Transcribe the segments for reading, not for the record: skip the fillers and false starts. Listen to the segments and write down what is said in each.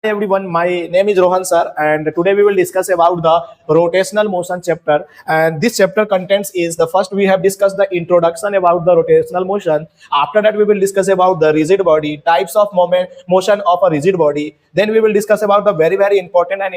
Everyone, my name is Rohan sir, and today we will discuss about the rotational motion chapter. And this chapter contents is the first we have discussed the introduction about the rotational motion. After that, we will discuss about the rigid body, types of motion of a rigid body. Then we will discuss about the very important and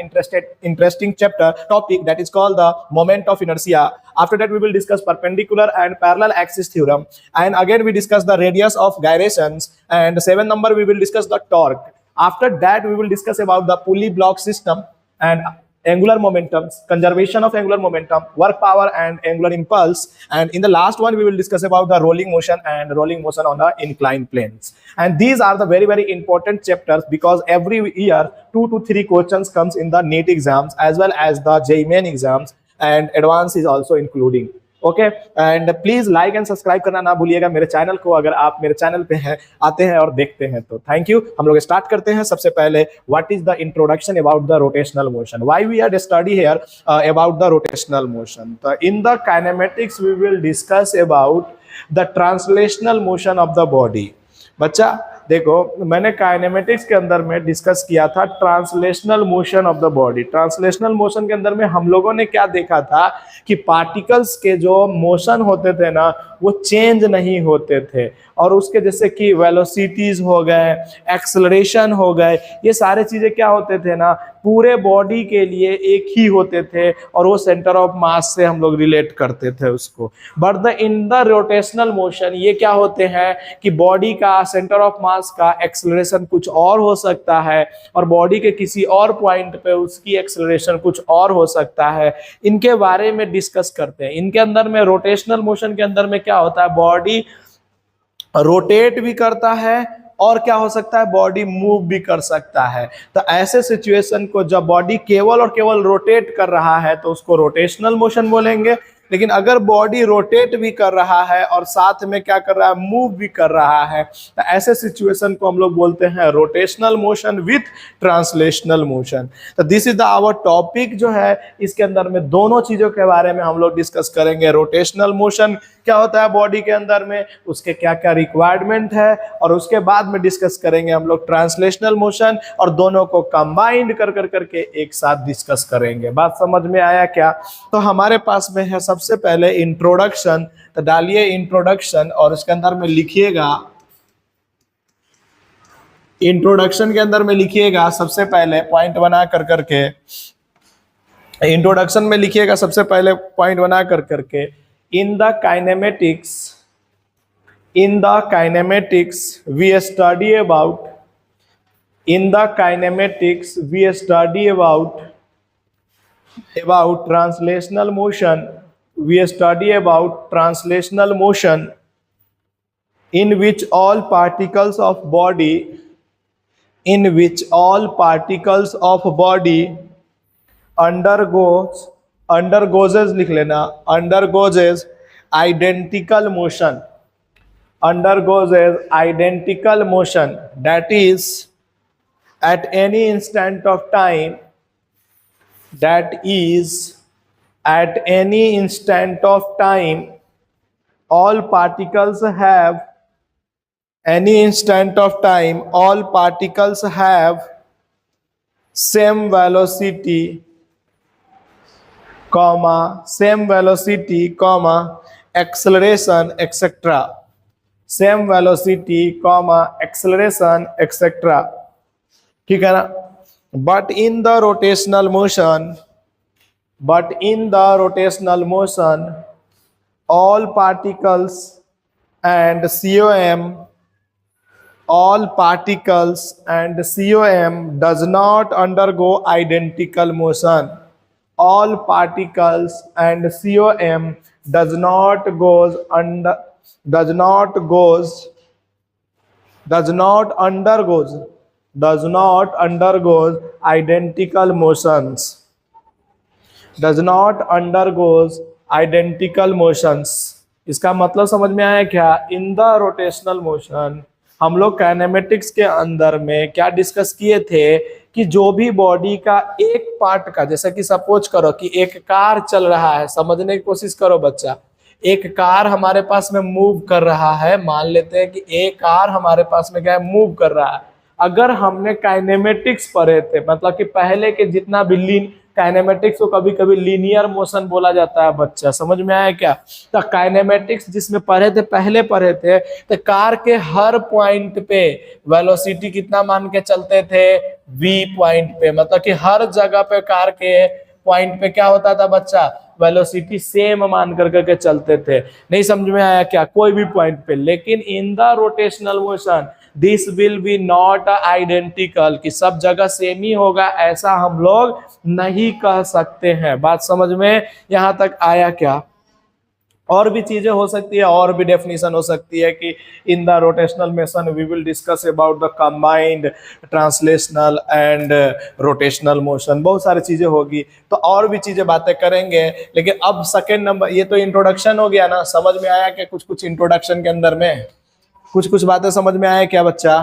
interesting chapter topic that is called the moment of inertia. After that, we will discuss perpendicular and parallel axis theorem. And again, we discuss the radius of gyrations. And 7 number, we will discuss the torque. After that, we will discuss about the pulley block system and angular momentums, conservation of angular momentum, work power and angular impulse. And in the last one, we will discuss about the rolling motion and rolling motion on the inclined planes. And these are the very important chapters because every year 2 to 3 questions comes in the NEET exams as well as the JEE Main exams, and advance is also including. Okay and please like and subscribe करना ना भूलिएगा मेरे channel को, अगर आप मेरे channel पे हैं आते हैं और देखते हैं तो थैंक यू। हम लोग स्टार्ट करते हैं। सबसे पहले what is the introduction about the rotational motion, why we are study here about the rotational motion. तो in the kinematics we will discuss about the translational motion of the body. बच्चा देखो, मैंने kinematics के अंदर में discuss किया था translational motion of the body. Translational motion के अंदर में हम लोगों ने क्या देखा था कि पार्टिकल्स के जो मोशन होते थे ना वो चेंज नहीं होते थे, और उसके जैसे कि वेलोसिटीज हो गए, एक्सेलरेशन हो गए, ये सारे चीजें क्या होते थे ना पूरे बॉडी के लिए एक ही होते थे, और वो सेंटर ऑफ मास से हम लोग रिलेट करते थे उसको। But the in the rotational motion ये क्या होते हैं कि बॉडी का सेंटर ऑफ मास का एक्सेलरेशन कुछ और हो सकता है और बॉडी के किसी और पॉइंट पे उसकी एक्सेलरेशन कुछ और हो सकता है। इनके बारे में डिस्कस करते हैं। इनके अंदर में रोटेशनल मोशन के अंदर में क्या होता है, बॉडी रोटेट भी करता है और क्या हो सकता है, बॉडी मूव भी कर सकता है। तो ऐसे सिचुएशन को जब बॉडी केवल और केवल रोटेट कर रहा है तो उसको रोटेशनल मोशन बोलेंगे, लेकिन अगर बॉडी रोटेट भी कर रहा है और साथ में क्या कर रहा है, मूव भी कर रहा है, तो ऐसे सिचुएशन को हम लोग बोलते हैं rotational motion with translational motion. तो this is the our topic जो है, इसके अंदर में दोनों चीजों के बारे में हम लोग डिस्कस करेंगे। रोटेशनल मोशन क्या होता है बॉडी के अंदर में, उसके क्या क्या रिक्वायरमेंट है, और उसके बाद में डिस्कस करेंगे हम लोग ट्रांसलेशनल मोशन, और दोनों को कंबाइंड कर करके एक साथ डिस्कस करेंगे। बात समझ में आया क्या? तो हमारे पास में है सबसे पहले इंट्रोडक्शन। तो डालिए इंट्रोडक्शन और इसके अंदर में लिखिएगा, इंट्रोडक्शन के अंदर में लिखिएगा सबसे पहले पॉइंट बना कर करके, इंट्रोडक्शन में लिखिएगा सबसे पहले पॉइंट बना कर करके, in the kinematics we study about translational motion. We study about translational motion in which all particles of body undergoes लिख लेना, undergoes identical motion, that is at any instant of time, all particles have same velocity, acceleration, etc. Same velocity, acceleration, etc. ठीक है ना? But in the rotational motion, all particles and COM does not undergo identical motion. All particles and COM does not undergoes identical motions. इसका मतलब समझ में आया क्या? इन the rotational motion हम लोग काइनेमेटिक्स के अंदर में क्या डिस्कस किए थे कि जो भी बॉडी का एक पार्ट का, जैसे कि सपोज करो कि एक कार चल रहा है, समझने की कोशिश करो बच्चा, एक कार हमारे पास में मूव कर रहा है, मान लेते हैं कि एक कार हमारे पास में क्या है, मूव कर रहा है। अगर हमने काइनेमेटिक्स पढ़े थे, मतलब कि पहले के जितना भी काइनेमेटिक्स को कभी कभी लीनियर मोशन बोला जाता है बच्चा, समझ में आया क्या? तो काइनेमेटिक्स जिसमें पढ़े थे, पहले पढ़े थे, तो कार के हर पॉइंट पे वेलोसिटी कितना मान के चलते थे? v पॉइंट पे, मतलब कि हर जगह पे कार के पॉइंट पे क्या होता था बच्चा? वेलोसिटी सेम मान करके चलते थे। नहीं समझ में आया क्या? कोई भी पॉइंट पे। लेकिन इन the rotational motion this will be not identical, कि सब जगह सेम ही होगा ऐसा हम लोग नहीं कह सकते हैं। बात समझ में यहां तक आया क्या? और भी चीजें हो सकती है, और भी डेफिनेशन हो सकती है कि in the rotational motion we will discuss about the combined translational and rotational motion, बहुत सारी चीजें होगी, तो और भी चीजें बातें करेंगे। लेकिन अब सेकेंड नंबर, ये तो इंट्रोडक्शन हो गया ना, समझ में आया क्या? कुछ कुछ इंट्रोडक्शन के अंदर में कुछ कुछ बातें समझ में आया क्या बच्चा?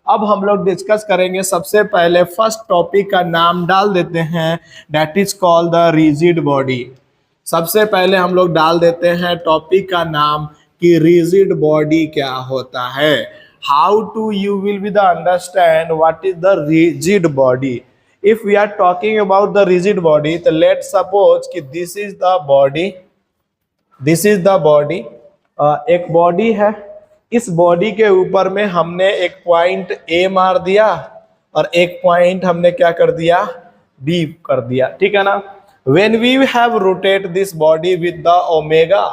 अब हम लोग डिस्कस करेंगे, सबसे पहले फर्स्ट टॉपिक का नाम डाल देते हैं, that is called the rigid body. सबसे पहले हम लोग डाल देते हैं टॉपिक का नाम कि रिजिड बॉडी क्या होता है। How to you will be the understand what is the rigid body. If we are talking about the rigid body, तो लेट सपोज कि this is the body, this is the body, एक body है। इस body के ऊपर में हमने एक पॉइंट ए मार दिया और एक पॉइंट हमने क्या कर दिया? बी कर दिया, ठीक है ना? When we have rotate this body with the omega,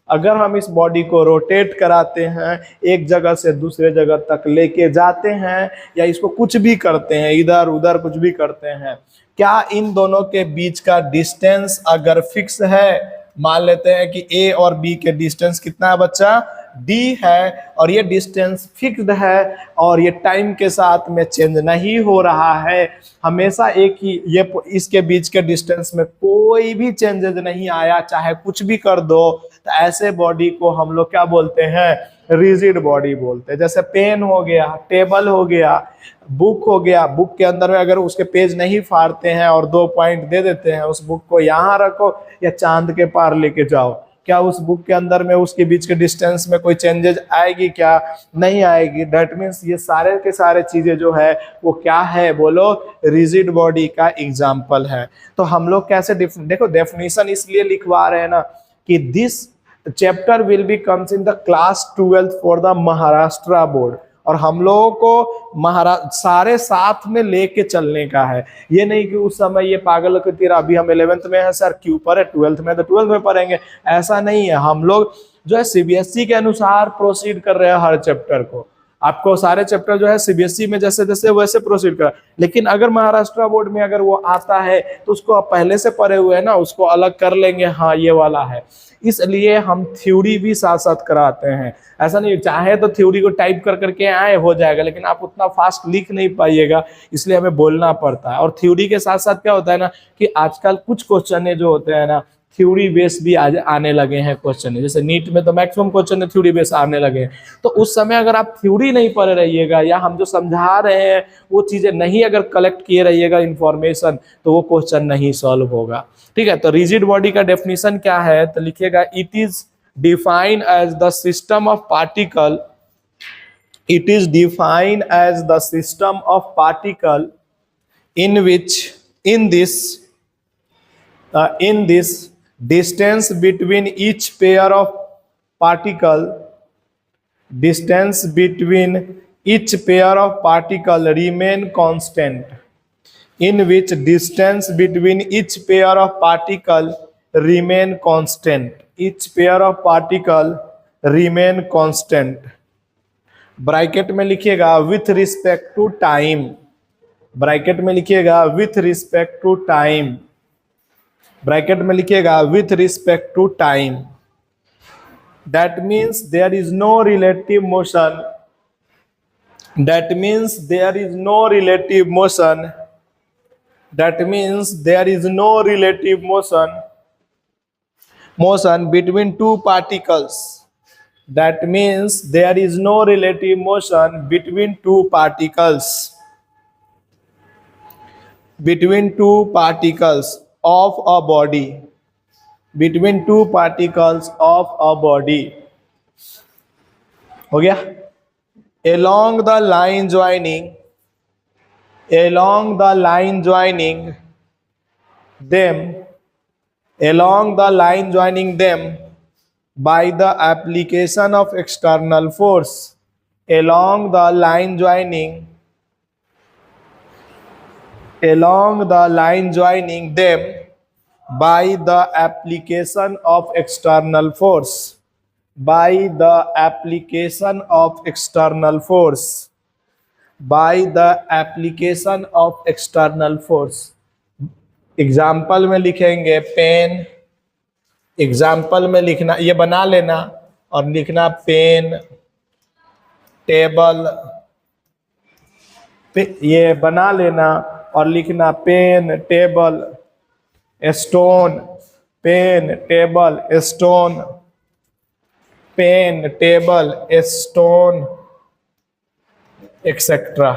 अगर हम इस बॉडी को रोटेट कराते हैं, एक जगह से दूसरे जगह तक लेके जाते हैं, या इसको कुछ भी करते हैं, इधर उधर कुछ भी करते हैं, क्या इन दोनों के बीच का डिस्टेंस अगर फिक्स है, मान लेते हैं कि ए और बी के डिस्टेंस कितना है बच्चा? d है, और ये डिस्टेंस फिक्स्ड है और ये टाइम के साथ में चेंज नहीं हो रहा है, हमेशा एक ही, ये इसके बीच के डिस्टेंस में कोई भी चेंजेस नहीं आया, चाहे कुछ भी कर दो, तो ऐसे बॉडी को हम लोग क्या बोलते हैं? रिजिड बॉडी बोलते हैं। जैसे पेन हो गया, टेबल हो गया, बुक हो गया, बुक के अंदर में अगर उसके पेज नहीं फाड़ते हैं और 2 पॉइंट दे देते हैं, उस बुक को यहाँ रखो या चांद के पार लेके जाओ, क्या उस बुक के अंदर में उसके बीच के डिस्टेंस में कोई चेंजेस आएगी? क्या नहीं आएगी। दैट मीन्स ये सारे के सारे चीजें जो है वो क्या है? बोलो, रिजिड बॉडी का एग्जाम्पल है। तो हम लोग कैसे देखो, डेफिनेशन इसलिए लिखवा रहे हैं ना कि this chapter will be comes in the class 12th for the Maharashtra board, और हम लोगों को सारे साथ में लेके चलने का है। ये नहीं कि उस समय ये पागल की तरह अभी हम 11th में है सर, क्यों पढ़े, 12th में तो 12th में पढ़ेंगे, ऐसा नहीं है। हम लोग जो है सीबीएसई के अनुसार प्रोसीड कर रहे हैं हर चैप्टर को। आपको सारे चैप्टर जो है सीबीएसई में जैसे जैसे वैसे प्रोसीड कर, लेकिन अगर महाराष्ट्र बोर्ड में अगर वो आता है तो उसको आप पहले से पढ़े हुए हैं ना, उसको अलग कर लेंगे, हाँ ये वाला है। इसलिए हम थ्योरी भी साथ साथ कराते हैं। ऐसा नहीं, चाहे तो थ्योरी को टाइप कर करके आए हो जाएगा, लेकिन आप उतना फास्ट लिख नहीं पाइएगा, इसलिए हमें बोलना पड़ता है। और थ्योरी के साथ साथ क्या होता है ना कि आजकल कुछ क्वेश्चन जो होते हैं ना, थ्योरी बेस भी आने लगे हैं क्वेश्चन। जैसे नीट में तो मैक्सिमम क्वेश्चन थ्योरी बेस आने लगे हैं, तो उस समय अगर आप थ्योरी नहीं पढ़ रहिएगा या हम जो समझा रहे हैं वो चीजें नहीं अगर कलेक्ट किए रहिएगा इंफॉर्मेशन, तो वो क्वेश्चन नहीं सॉल्व होगा। ठीक है, तो रिजिड बॉडी का डेफिनेशन क्या है? तो लिखिएगा, it is defined as the system of particle, it is defined as the system of particle in which in this distance between each pair of particle, distance between each pair of particle remain constant, in which distance between each pair of particle remain constant, each pair of particle remain constant। Bracket में लिखिएगा with respect to time, bracket में लिखिएगा with respect to time, bracket में लिखिएगा with respect to time. That means there is no relative motion, that means there is no relative motion, that means there is no relative motion, motion between two particles, that means there is no relative motion between two particles, between two particles of a body, between two particles of a body। हो गया? along the line joining, along the line joining them, along the line joining them by the application of external force, along the line joining, along the line joining them by the application of external force, by the application of external force, by the application of external force. Example में लिखेंगे pen, example में लिखना, ये बना लेना और लिखना pen, table, ये बना लेना और लिखना pen, table, stone, pen, table, stone, pen, table, stone, etcetera,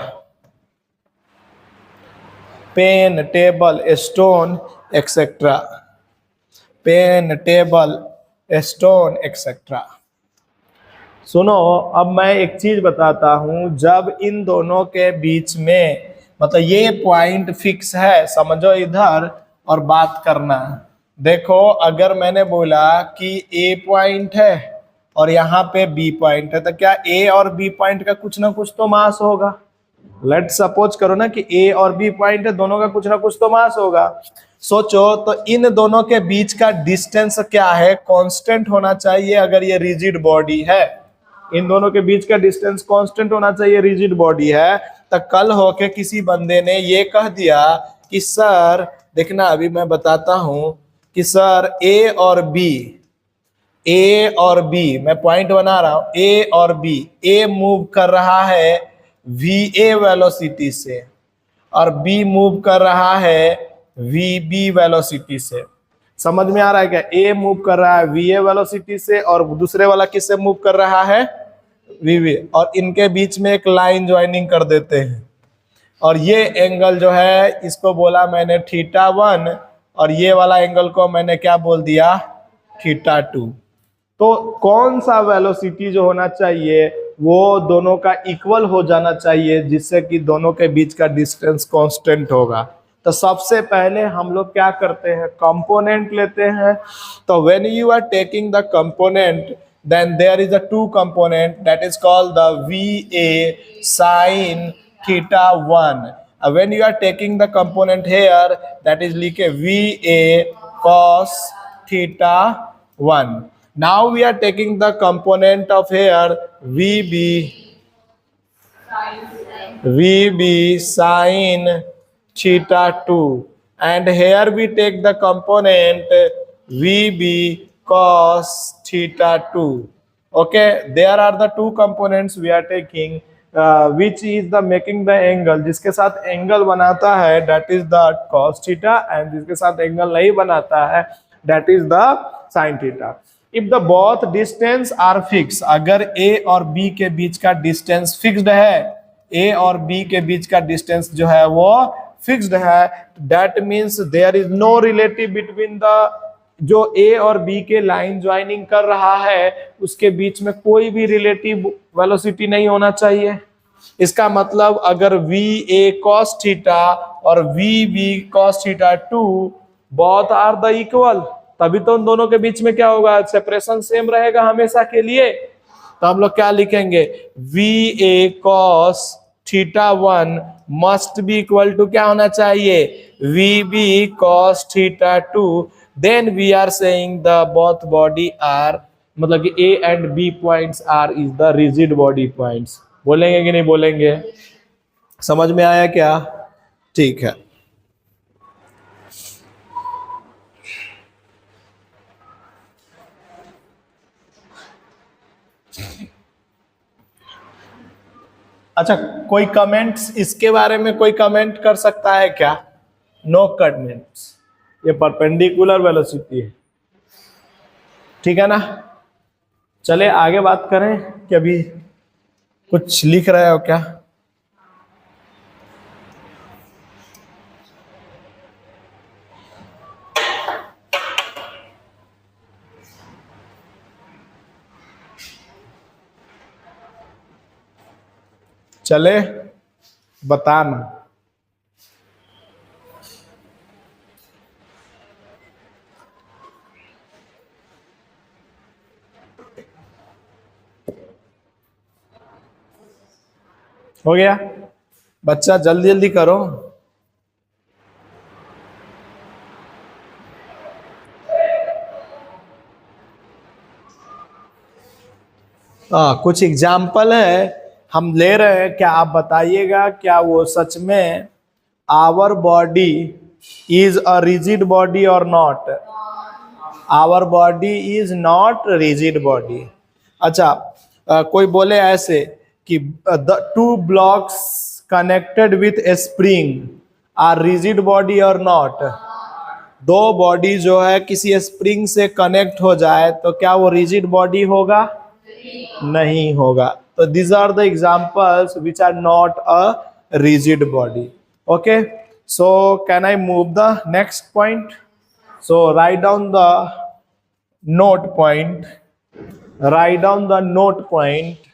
pen, table, stone, etcetera, pen, table, stone, etcetera. सुनो, अब मैं एक चीज बताता हूं, जब इन दोनों के बीच में मतलब ये पॉइंट फिक्स है, समझो इधर और बात करना। देखो, अगर मैंने बोला कि ए पॉइंट है और यहाँ पे बी पॉइंट है, तो क्या ए और बी पॉइंट का कुछ ना कुछ तो मास होगा। लेट सपोज करो ना कि ए और बी पॉइंट है, दोनों का कुछ ना कुछ तो मास होगा। सोचो तो इन दोनों के बीच का डिस्टेंस क्या है, कांस्टेंट होना चाहिए अगर ये रिजिड बॉडी है। इन दोनों के बीच का डिस्टेंस कांस्टेंट होना चाहिए, रिजिड बॉडी है। तो कल होके किसी बंदे ने ये कह दिया कि सर देखना, अभी मैं बताता हूं कि सर ए और बी, ए और बी, मैं पॉइंट बना रहा हूं, ए और बी, ए मूव कर रहा है वी ए वेलोसिटी से और बी मूव कर रहा है वी बी वेलोसिटी से। समझ में आ रहा है क्या? ए मूव कर रहा है वी ए वेलोसिटी से और दूसरे वाला किससे मूव कर रहा है, वी वी, और इनके बीच में एक लाइन ज्वाइनिंग कर देते हैं और ये एंगल जो है इसको बोला मैंने θ1 और ये वाला एंगल को मैंने क्या बोल दिया, θ2। तो कौन सा वेलोसिटी जो होना चाहिए वो दोनों का इक्वल हो जाना चाहिए, जिससे कि दोनों के बीच का डिस्टेंस कांस्टेंट होगा। तो सबसे पहले हम लोग क्या करते हैं, कंपोनेंट लेते हैं। तो when you are taking the component, then there is a two component that is called the VA sin θ1. When you are taking the component here, that is like a VA cos θ1. Now we are taking the component of here VB sin θ2, and here we take the component VB cos θ2. Okay, there are the two components we are taking, which is the making the angle, जिसके साथ angle बनाता है that is the cos theta, and जिसके साथ angle नहीं बनाता है that is the sin theta. If the both distance are fixed, अगर A और B के बीच का डिस्टेंस फिक्स्ड है, A और B के बीच का डिस्टेंस जो है वो फिक्स्ड है, that means there is no relative between the, जो A और B के लाइन ज्वाइनिंग कर रहा है उसके बीच में कोई भी रिलेटिव वेलोसिटी नहीं होना चाहिए। इसका मतलब अगर VA cos थीटा और VB cos θ2 both are the equal, तभी तो उन दोनों के बीच में क्या होगा, सेपरेशन सेम रहेगा हमेशा के लिए। तो हम लोग क्या लिखेंगे, VA cos θ1 must be equal to क्या होना चाहिए, VB cos θ2। Then we are saying the both body are, मतलब कि A and B points are is the rigid body points. बोलेंगे कि नहीं बोलेंगे? समझ में आया क्या? ठीक है। अच्छा, कोई कमेंट्स इसके बारे में कोई कमेंट कर सकता है क्या? No comments. ये परपेंडिकुलर वेलोसिटी है, ठीक है ना। चले आगे बात करें कि अभी कुछ लिख रहे हो क्या? चले बताना। हो गया बच्चा, जल्दी जल्दी करो। कुछ एग्जाम्पल है हम ले रहे हैं, क्या आप बताइएगा क्या वो सच में our body is a rigid body और not? Our body is not rigid body. अच्छा, कोई बोले ऐसे कि the two blocks connected with a spring are rigid body और नॉट? दो बॉडी जो है किसी स्प्रिंग से कनेक्ट हो जाए तो क्या वो रिजिड बॉडी होगा? नहीं होगा। तो these are the examples which are not a rigid body. Okay, so can I move the next point? So write down the note point, write down the note point,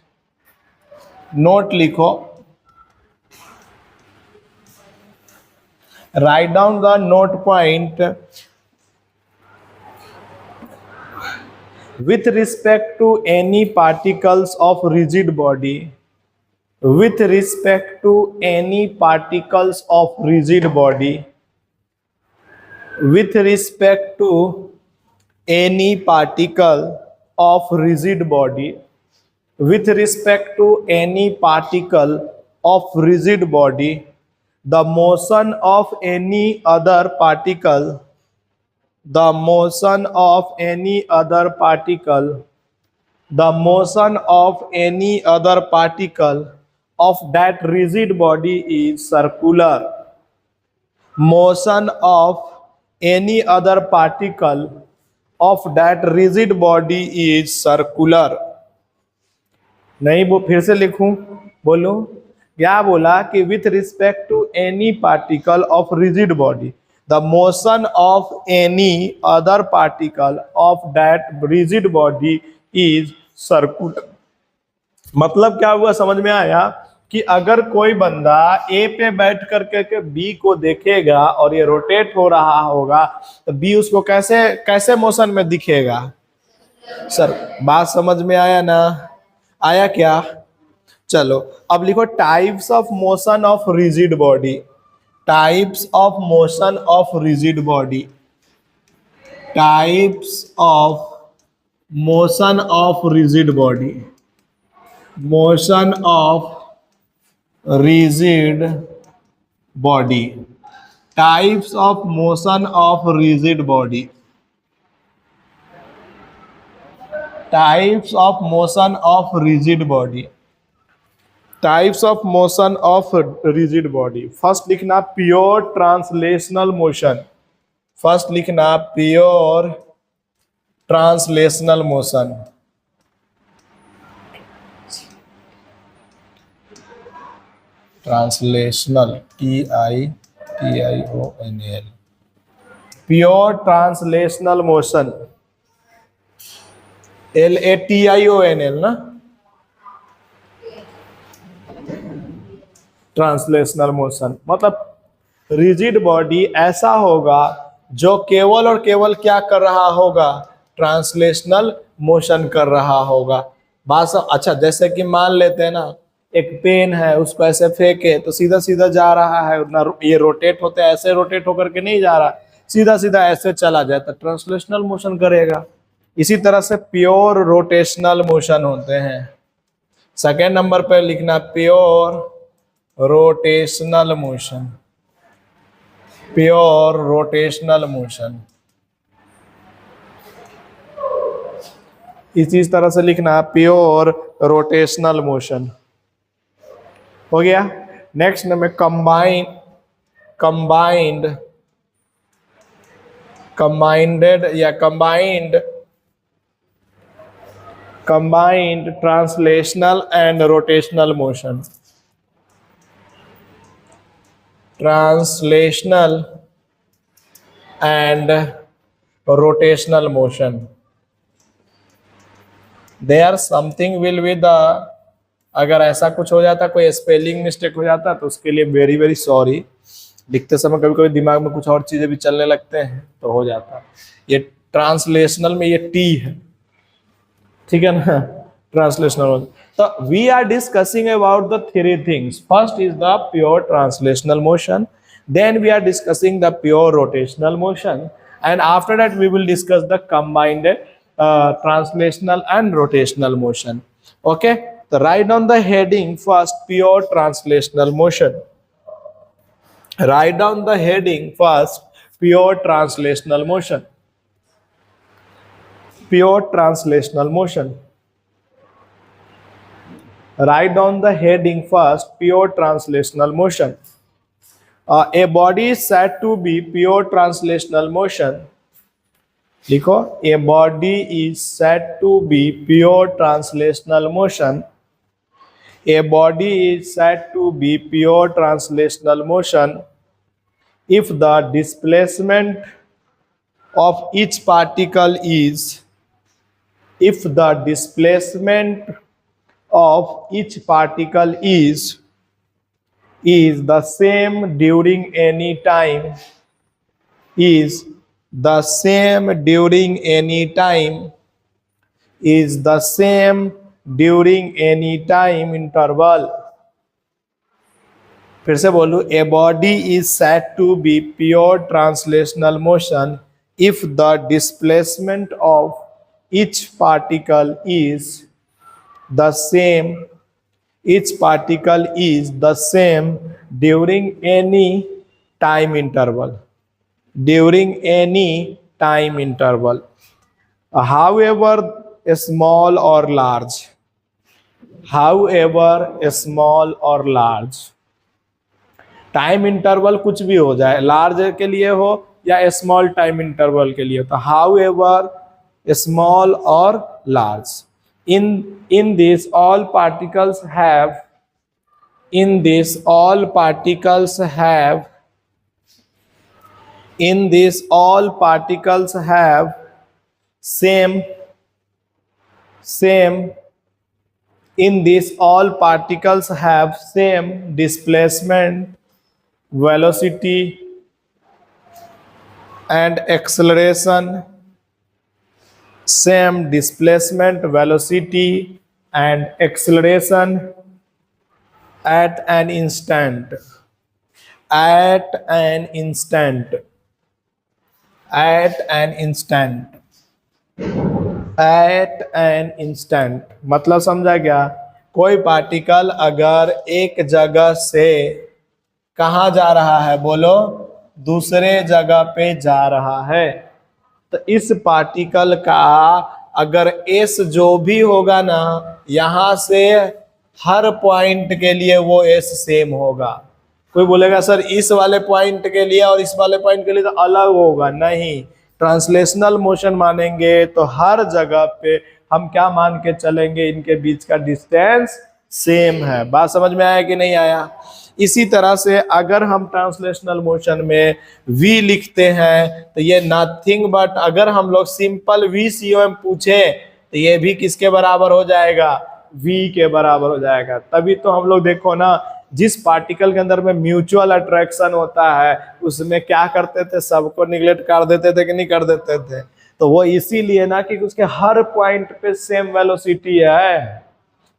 note लिखो, write down the note point with respect to any particles of rigid body, with respect to any particles of rigid body, with respect to any particle of rigid body, with respect to any particle of rigid body, the motion of any other particle, the motion of any other particle, the motion of any other particle of that rigid body is circular. Motion of any other particle of that rigid body is circular. नहीं, वो फिर से लिखूं? बोलो क्या बोला कि with respect to any particle of rigid body, the motion of any other particle of that rigid body is circular. मतलब क्या हुआ, समझ में आया कि अगर कोई बंदा ए पे बैठ करके बी को देखेगा और ये रोटेट हो रहा होगा तो बी उसको कैसे कैसे मोशन में दिखेगा? सर बात समझ में आया ना? आया क्या? चलो अब लिखो types of motion of rigid body, types of motion of rigid body, types of motion of rigid body, motion of rigid body, types of motion of rigid body, types of motion of rigid body, types of motion of rigid body. First लिखना pure translational motion, first लिखना pure translational motion, translational TIONL, pure translational motion LATIONL ना, translational motion मतलब rigid body ऐसा होगा जो केवल और केवल क्या कर रहा होगा? ट्रांसलेशनल मोशन कर रहा होगा। बात सब अच्छा, जैसे कि मान लेते हैं ना एक पेन है, उसको ऐसे फेंके तो सीधा सीधा जा रहा है, उतना ये रोटेट होते हैं, ऐसे रोटेट होकर के नहीं जा रहा, सीधा सीधा ऐसे चला जाए तो ट्रांसलेशनल मोशन करेगा। इसी तरह से प्योर रोटेशनल मोशन होते हैं। सेकेंड नंबर पर लिखना pure rotational motion, pure rotational motion. इसी तरह से लिखना प्योर रोटेशनल मोशन। हो गया। नेक्स्ट नंबर कंबाइंड या combined translational and rotational motion, translational and rotational motion. There something will be the, अगर ऐसा कुछ हो जाता, कोई स्पेलिंग मिस्टेक हो जाता तो उसके लिए वेरी वेरी सॉरी। लिखते समय कभी कभी दिमाग में कुछ और चीजें भी चलने लगते हैं तो हो जाता। ये ट्रांसलेशनल में ये टी है, ठीक है ना, translational. So we are discussing about the three things. First is the pure translational motion. Then we are discussing the pure rotational motion. And after that, we will discuss the combined translational and rotational motion. Okay. So write down the heading first, pure translational motion. Write down the heading first, pure translational motion. Pure translational motion. Write down the heading first, pure translational motion. A body is said to be pure translational motion. लिखो, a body is said to be pure translational motion. A body is said to be pure translational motion if the displacement of each particle is the same during any time interval. फिर से बोलूं, a body is said to be pure translational motion if the displacement of each particle is the same during any time interval. However small or large. Time interval कुछ भी हो जाए, large के लिए हो या स्मॉल टाइम इंटरवल के लिए, तो हाउ एवर स्मॉल और large, in this all particles have same displacement, velocity and acceleration, at an instant. मतलब समझा क्या? कोई पार्टिकल अगर एक जगह से कहाँ जा रहा है, बोलो, दूसरे जगह पे जा रहा है, तो इस पार्टिकल का अगर एस जो भी होगा ना, यहां से हर पॉइंट के लिए वो एस सेम होगा। कोई बोलेगा सर इस वाले पॉइंट के लिए और इस वाले पॉइंट के लिए तो अलग होगा, नहीं। ट्रांसलेशनल मोशन मानेंगे तो हर जगह पे हम क्या मान के चलेंगे, इनके बीच का डिस्टेंस सेम है। बात समझ में आया कि नहीं आया? इसी तरह से अगर हम ट्रांसलेशनल मोशन में v लिखते हैं तो ये नथिंग बट, अगर हम लोग सिंपल VCOM पूछे तो ये भी किसके बराबर हो जाएगा? v के बराबर हो जाएगा। तभी तो हम लोग देखो ना, जिस पार्टिकल के अंदर में म्यूचुअल अट्रैक्शन होता है उसमें क्या करते थे, सबको निगलेक्ट कर देते थे कि नहीं कर देते थे? तो वो इसीलिए ना कि उसके हर पॉइंट पे सेम वेलोसिटी है।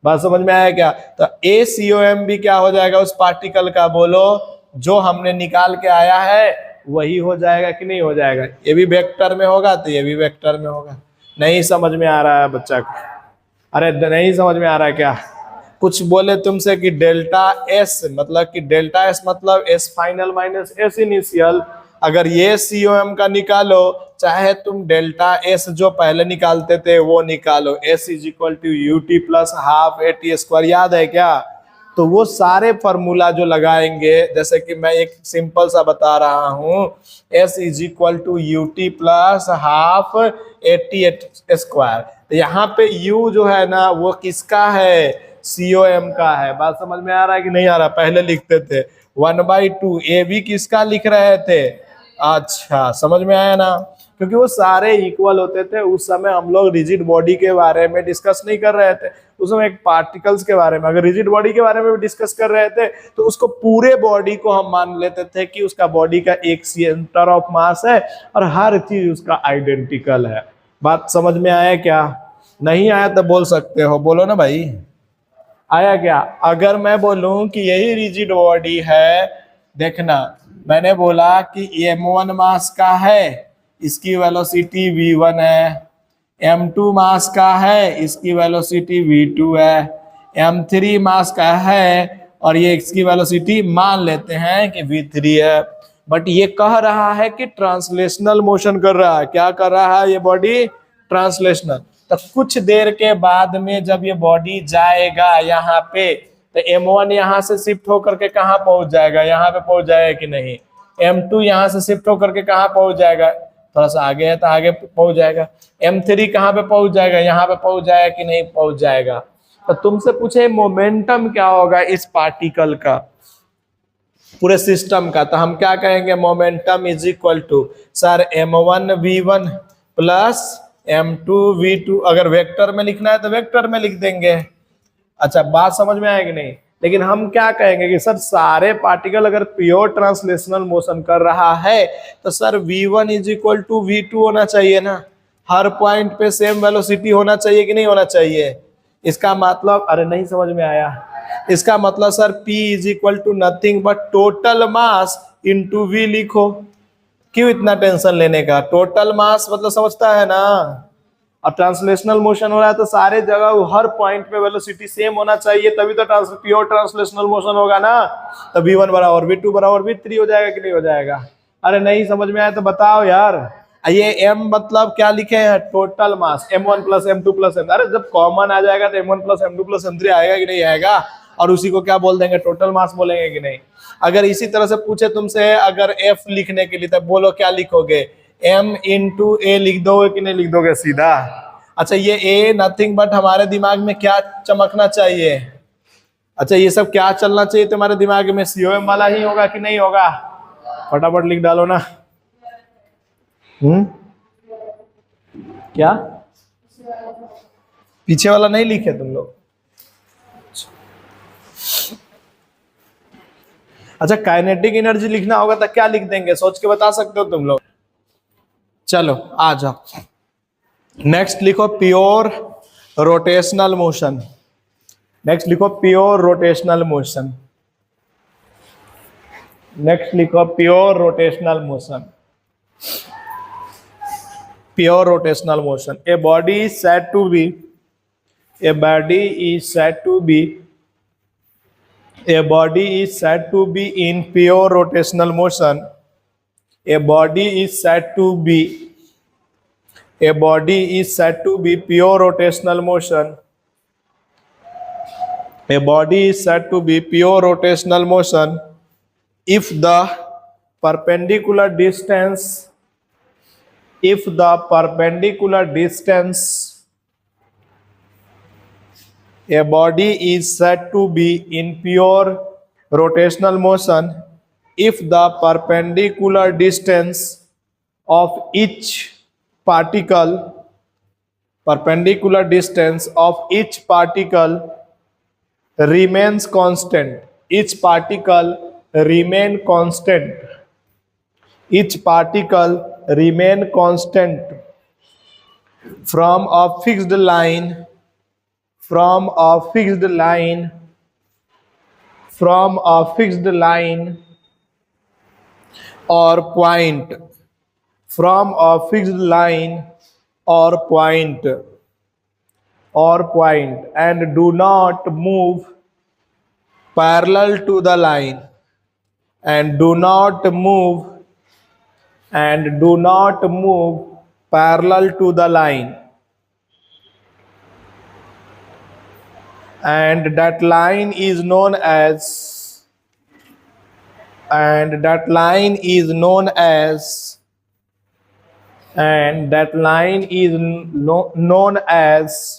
बात समझ में आया क्या? तो ACOM भी क्या हो जाएगा उस पार्टिकल का, बोलो, जो हमने निकाल के आया है वही हो जाएगा कि नहीं हो जाएगा? ये भी वेक्टर में होगा तो ये भी वेक्टर में होगा। नहीं समझ में आ रहा है बच्चा को? अरे नहीं समझ में आ रहा है क्या? कुछ बोले तुमसे कि डेल्टा एस मतलब S final minus S initial, अगर ये COM का निकालो, चाहे तुम डेल्टा एस जो पहले निकालते थे वो निकालो, S = UT + ½ AT², याद है क्या? तो वो सारे फार्मूला जो लगाएंगे, जैसे कि मैं एक सिंपल सा बता रहा हूं, S = UT + ½ AT²। तो यहाँ पे U जो है ना वो किसका है? COM का है। बात समझ में आ रहा है कि नहीं आ रहा? पहले लिखते थे 1/2, ए भी किसका लिख रहे थे? अच्छा, समझ में आया ना? क्योंकि वो सारे इक्वल होते थे। उस समय हम लोग रिजिड बॉडी के बारे में डिस्कस नहीं कर रहे थे, उस समय एक पार्टिकल्स के बारे में। अगर रिजिड बॉडी के बारे में भी डिस्कस कर रहे थे तो उसको पूरे बॉडी को हम मान लेते थे कि उसका बॉडी का एक सेंटर ऑफ मास है और हर चीज उसका आइडेंटिकल है। बात समझ में आया क्या? नहीं आया तो बोल सकते हो, बोलो ना भाई। आया क्या? अगर मैं बोलूं कि यही रिजिड बॉडी है, देखना मैंने बोला कि m1 मास का है, इसकी वेलोसिटी v1 है, m2 मास का है, इसकी वेलोसिटी v2 है, m3 मास का है और ये इसकी वेलोसिटी मान लेते हैं कि v3 है। बट ये कह रहा है कि ट्रांसलेशनल मोशन कर रहा है। क्या कर रहा है ये बॉडी? ट्रांसलेशनल। तो कुछ देर के बाद में जब ये बॉडी जाएगा यहाँ पे, तो m1 यहाँ से शिफ्ट होकर के कहाँ पहुंच जाएगा? यहाँ पे पहुंच जाएगा कि नहीं? m2 यहाँ से शिफ्ट होकर के कहाँ पहुंच जाएगा? थोड़ा सा आगे है तो आगे पहुंच जाएगा। m3 कहाँ पे पहुंच जाएगा? यहाँ पे पहुंच जाएगा कि नहीं पहुंच जाएगा? तो तुमसे पूछे मोमेंटम क्या होगा इस पार्टिकल का, पूरे सिस्टम का, तो हम क्या कहेंगे? Momentum is equal to sir m1 v1 plus m2 v2। अगर वेक्टर में लिखना है तो वेक्टर में लिख देंगे। अच्छा, बात समझ में आएगी नहीं? लेकिन हम क्या कहेंगे कि सर सारे पार्टिकल अगर प्योर ट्रांसलेशनल मोशन कर रहा है तो sir v1 is equal to v2 होना चाहिए ना। हर पॉइंट पे सेम वेलोसिटी होना चाहिए कि नहीं होना चाहिए? इसका मतलब, अरे नहीं समझ में आया? इसका मतलब sir P is equal to nothing but total mass into V लिखो। क्यों इतना टेंशन लेने का? टोटल मास मतलब समझता है ना। और ट्रांसलेशनल मोशन हो रहा है तो सारे जगह हर पॉइंट पे वेलोसिटी सेम होना चाहिए, तभी तो प्योर ट्रांसलेशनल मोशन होगा ना। तो v1 बराबर v2 बराबर v3 हो जाएगा कि नहीं हो जाएगा? अरे नहीं समझ में आया तो बताओ यार। ये m मतलब क्या लिखे हैं? Total mass m1 plus m2 plus m। अरे जब कॉमन आ जाएगा तो m1 plus m2 plus m3 आएगा कि नहीं आएगा? और उसी को क्या बोल देंगे? टोटल मास बोलेंगे कि नहीं? अगर इसी तरह से पूछे तुमसे अगर f लिखने के लिए, तब बोलो क्या लिखोगे? m इंटू ए लिख दोगे कि नहीं लिख दोगे सीधा? अच्छा, ये a नथिंग बट हमारे दिमाग में क्या चमकना चाहिए? अच्छा, ये सब क्या चलना चाहिए तुम्हारे दिमाग में? COM वाला ही होगा कि नहीं होगा? फटाफट लिख डालो ना। क्या पीछे वाला नहीं लिखे तुम लोग? अच्छा, काइनेटिक एनर्जी लिखना होगा तो क्या लिख देंगे? सोच के बता सकते हो तुम लोग? चलो आ जाओ, नेक्स्ट लिखो प्योर रोटेशनल मोशन। नेक्स्ट लिखो प्योर रोटेशनल मोशन। नेक्स्ट लिखो pure rotational motion. Pure rotational motion. A body is said to be, a body is said to be, a body is said to be in pure rotational motion. A body is said to be, a body is said to be pure rotational motion. A body is said to be pure rotational motion if the perpendicular distance, if the perpendicular distance, a body is said to be in pure rotational motion if the perpendicular distance of each particle, perpendicular distance of each particle remains constant. Each particle remain constant. Each particle remain constant from a fixed line, from a fixed line, from a fixed line or point, from a fixed line or point, and do not move parallel to the line, and do not move, and do not move parallel to the line, and that line is known as, and that line is known as, and that line is known as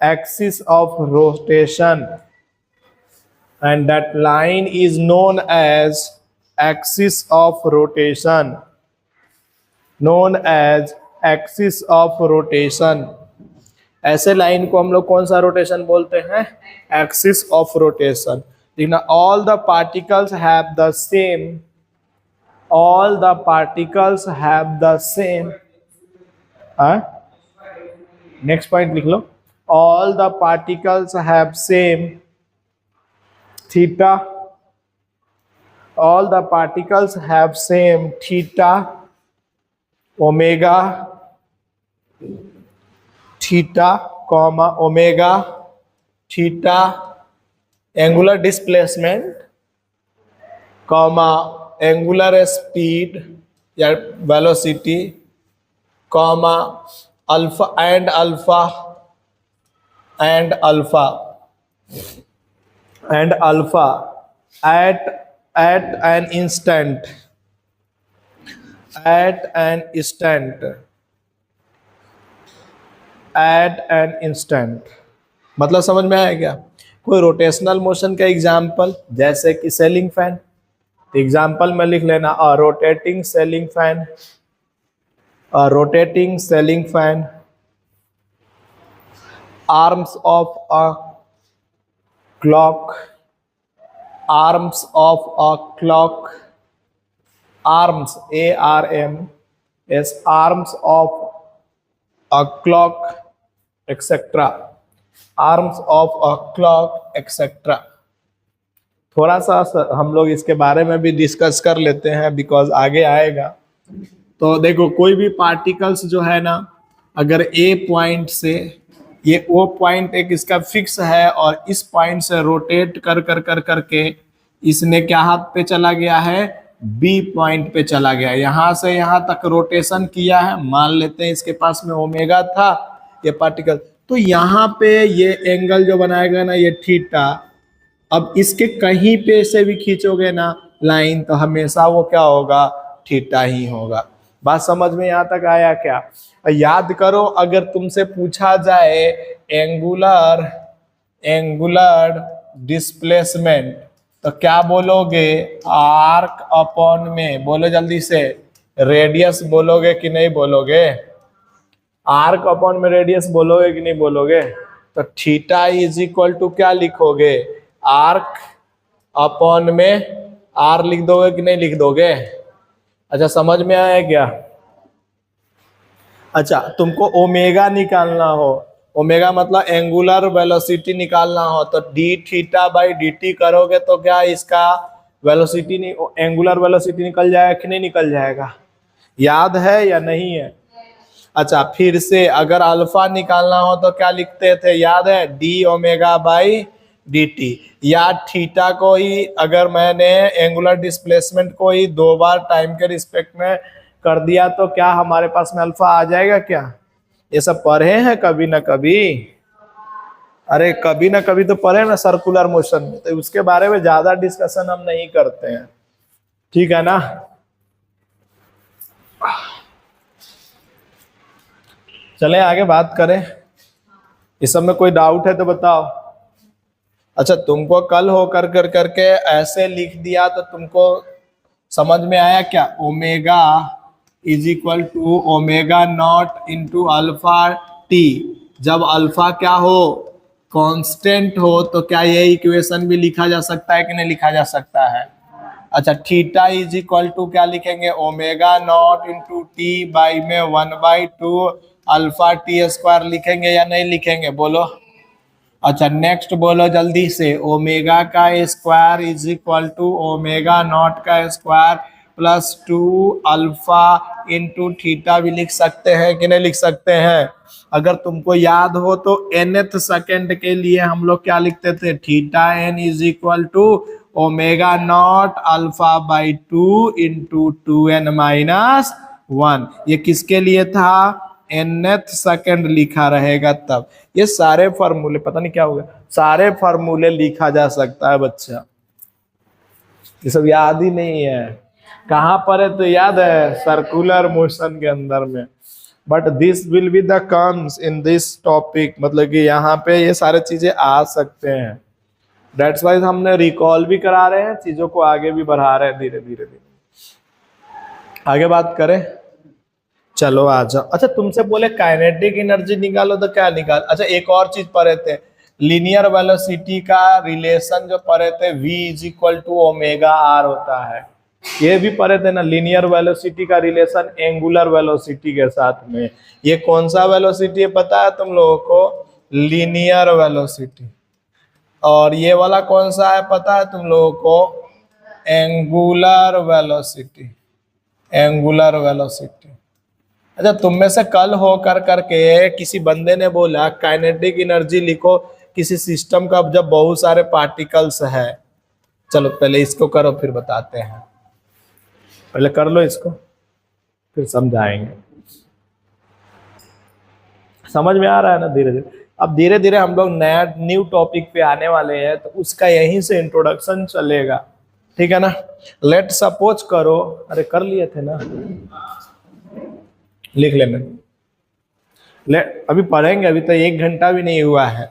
axis of rotation, and that line is known as axis of rotation, known as axis of rotation. ऐसे line को हम लोग कौन सा rotation बोलते हैं? Axis of rotation. देखना, all the particles have the same, all the particles have the same, next point लिख लो, all the particles have same theta, all the particles have same theta, omega, theta comma omega, theta angular displacement comma angular speed या velocity comma alpha and alpha and alpha and alpha at an instant, at an instant, at an instant। मतलब समझ में आया क्या? कोई rotational motion का example जैसे कि सेलिंग फैन, एग्जाम्पल में लिख लेना अ rotating ceiling fan, a rotating ceiling fan, arms of a clock, arms of a clock, arms ARMS, arms of a clock etc, arms of a clock etc। थोड़ा सा हम लोग इसके बारे में भी डिस्कस कर लेते हैं बिकॉज आगे आएगा। तो देखो कोई भी पार्टिकल्स जो है ना, अगर ए पॉइंट से ये ओ पॉइंट एक इसका फिक्स है और इस पॉइंट से रोटेट कर कर कर करके इसने क्या हाथ पे चला गया है, बी पॉइंट पे चला गया। यहां से यहां तक रोटेशन किया है, मान लेते हैं इसके पास में ओमेगा था ये पार्टिकल, तो यहाँ पे ये एंगल जो बनाएगा ना ये थीटा, अब इसके कहीं पे से भी खींचोगे ना लाइन तो हमेशा वो क्या होगा, थीटा ही होगा। बात समझ में यहाँ तक आया क्या? याद करो अगर तुमसे पूछा जाए एंगुलर डिस्प्लेसमेंट तो क्या बोलोगे, आर्क अपॉन में, बोलो जल्दी से, रेडियस बोलोगे कि नहीं बोलोगे? आर्क अपॉन में रेडियस बोलोगे कि नहीं बोलोगे? तो थीटा इज इक्वल टू क्या लिखोगे, आर्क अपॉन में आर लिख दोगे कि नहीं लिख दोगे? अच्छा समझ में आया क्या? अच्छा तुमको ओमेगा निकालना हो, ओमेगा मतलब एंगुलर वेलोसिटी निकालना हो, तो D theta by D T करोगे तो क्या इसका वेलोसिटी एंगुलर वेलोसिटी निकल जाएगा कि नहीं निकल जाएगा? याद है या नहीं है? अच्छा फिर से अगर अल्फा निकालना हो तो क्या लिखते थे, याद है? D omega by D T. या थीटा को ही अगर मैंने एंगुलर डिस्प्लेसमेंट को ही 2 बार टाइम के रिस्पेक्ट में कर दिया तो क्या हमारे पास में अल्फा आ जाएगा क्या? ये सब पढ़े हैं कभी ना कभी? अरे कभी ना कभी तो पढ़े ना सर्कुलर मोशन में, तो उसके बारे में ज्यादा डिस्कशन हम नहीं करते हैं, ठीक है ना? चले आगे बात करें, इस सब में कोई डाउट है तो बताओ। अच्छा तुमको कल हो कर कर करके ऐसे लिख दिया तो तुमको समझ में आया क्या? Omega is equal to omega not into alpha t. जब अल्फा क्या हो, कांस्टेंट हो, तो क्या ये इक्वेशन भी लिखा जा सकता है कि नहीं लिखा जा सकता है? अच्छा थीटा इज इक्वल टू क्या लिखेंगे, omega not into T by में 1/2 अल्फा टी स्क्वायर लिखेंगे या नहीं लिखेंगे, बोलो? अच्छा नेक्स्ट बोलो जल्दी से, ओमेगा का square is equal to omega not का square plus 2 alpha into theta भी लिख सकते हैं कि नहीं लिख सकते हैं? अगर तुमको याद हो तो nth सेकेंड के लिए हम लोग क्या लिखते थे, theta n is equal to omega not alpha by 2 into 2n-1। ये किसके लिए था, nth सेकेंड लिखा रहेगा तब। ये सारे फार्मूले, पता नहीं क्या हो गया, सारे फार्मूले लिखा जा सकता है बच्चा, ये सब याद ही नहीं है। कहाँ पर है तो याद है, सर्कुलर मोशन के अंदर में। But this will be the comes in this topic, मतलब कि यहाँ पे ये सारे चीजें आ सकते हैं। दैट्स वाइज हमने रिकॉल भी करा रहे हैं, चीजों को आगे भी बढ़ा रहे हैं धीरे धीरे धीरे। आगे बात करें, चलो आ जाओ। अच्छा तुमसे बोले काइनेटिक एनर्जी निकालो तो क्या निकाल, अच्छा एक और चीज पढ़े थे, लीनियर वेलोसिटी का रिलेशन जो पढ़े थे, v is equal to omega r होता है। ये भी पढ़े थे ना, लीनियर वेलोसिटी का रिलेशन एंगुलर वेलोसिटी के साथ में। ये कौन सा वेलोसिटी है पता है तुम लोगों को? Linear velocity. और ये वाला कौन सा है पता है तुम लोगों को? Angular velocity. Angular velocity. अच्छा, तुम में से कल हो करके किसी बंदे ने बोला काइनेटिक एनर्जी लिखो किसी सिस्टम का जब बहुत सारे पार्टिकल्स है। चलो पहले इसको करो फिर बताते हैं। पहले कर लो इसको फिर समझाएंगे। समझ में आ रहा है ना धीरे धीरे? अब धीरे धीरे हम लोग नया न्यू टॉपिक पे आने वाले हैं, तो उसका यहीं से इंट्रोडक्शन चलेगा, ठीक है ना। लेट सपोज करो, अरे कर लिए थे ना, लिख लेना। ले अभी पढ़ेंगे, अभी तो 1 घंटा भी नहीं हुआ है,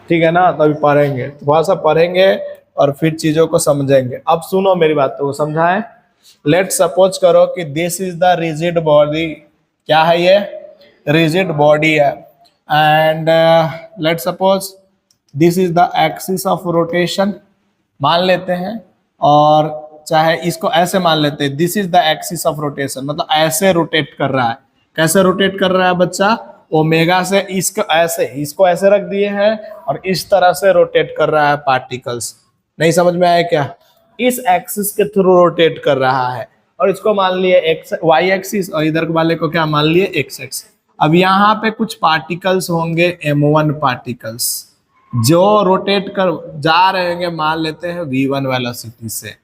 ठीक है ना। तो अभी पढ़ेंगे, थोड़ा सा पढ़ेंगे और फिर चीजों को समझेंगे। अब सुनो मेरी बात को समझाएं। लेट सपोज करो कि this is the rigid body. क्या है ये? रिजिड बॉडी है। And let suppose this is the axis of rotation मान लेते हैं, और चाहे इसको ऐसे मान लेते हैं, this is the axis of rotation, मतलब ऐसे रोटेट कर रहा है। कैसे रोटेट कर रहा है बच्चा? ओमेगा से इसको ऐसे रख दिए हैं और इस तरह से रोटेट कर रहा है पार्टिकल्स। नहीं समझ में आया क्या? इस एक्सिस के थ्रू रोटेट कर रहा है, और इसको मान लिए एक्स वाई एक्सिस, और इधर वाले को क्या मान लिए? X axis. अब यहाँ पे कुछ पार्टिकल्स होंगे m1 पार्टिकल्स जो रोटेट कर जा रहे होंगे, मान लेते हैं v1 वेलोसिटी से।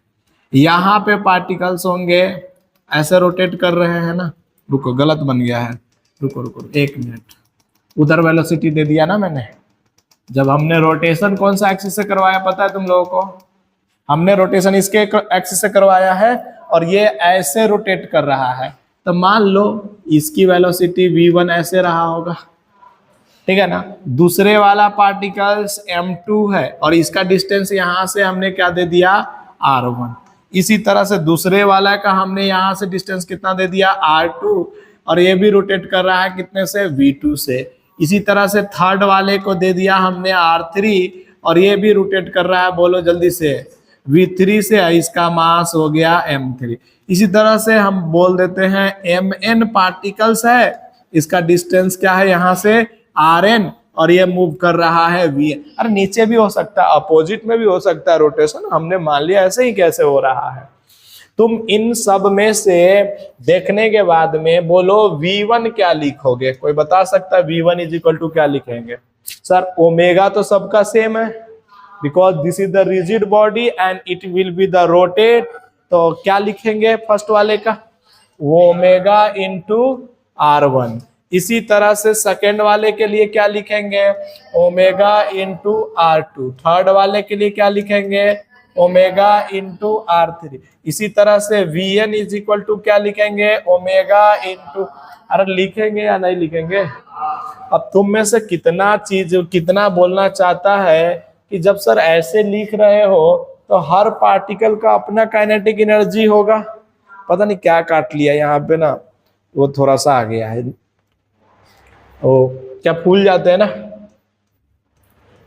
यहाँ पे पार्टिकल्स होंगे ऐसे रोटेट कर रहे हैं ना। रुको, गलत बन गया है, रुको रुको 1 मिनट। उधर वेलोसिटी दे दिया ना मैंने। जब हमने रोटेशन कौन सा एक्सिस से करवाया पता है तुम लोगों को? हमने रोटेशन इसके एक्सिस से करवाया है, और ये ऐसे रोटेट कर रहा है। तो मान लो इसकी वेलोसिटी v1 ऐसे रहा होगा, ठीक है ना। दूसरे वाला पार्टिकल्स m2 है, और इसका डिस्टेंस यहां से हमने क्या दे दिया? r1। इसी तरह से दूसरे वाला का हमने यहां से डिस्टेंस कितना दे दिया? r2, और ये भी रोटेट कर रहा है कितने से? v2 से। इसी तरह से थर्ड वाले को दे दिया हमने r3, और ये भी रोटेट कर रहा है, बोलो जल्दी से, v3 से। इसका मास हो गया m3। इसी तरह से हम बोल देते हैं mn पार्टिकल्स है, इसका डिस्टेंस क्या है यहाँ से? rn, और ये मूव कर रहा है vn। अरे नीचे भी हो सकता है, अपोजिट में भी हो सकता है रोटेशन, हमने मान लिया ऐसे ही कैसे हो रहा है। तुम इन सब में से देखने के बाद में बोलो v1 क्या लिखोगे? कोई बता सकता है v1 इज इक्वल टू क्या लिखेंगे? सर ओमेगा तो सबका सेम है, because this is the rigid body and it will be the rotate. तो क्या लिखेंगे फर्स्ट वाले का? Omega into r1। इसी तरह से सेकेंड वाले के लिए क्या लिखेंगे? Omega into r2। थर्ड वाले के लिए क्या लिखेंगे? Omega into r3। इसी तरह से vn इज इक्वल टू क्या लिखेंगे? ओमेगा इंटू, अरे लिखेंगे या नहीं लिखेंगे? अब तुम में से कितना बोलना चाहता है कि जब सर ऐसे लिख रहे हो तो हर पार्टिकल का अपना काइनेटिक एनर्जी होगा। पता नहीं क्या काट लिया यहाँ पे ना, वो थोड़ा सा आ गया है, ओ क्या भूल जाते हैं ना।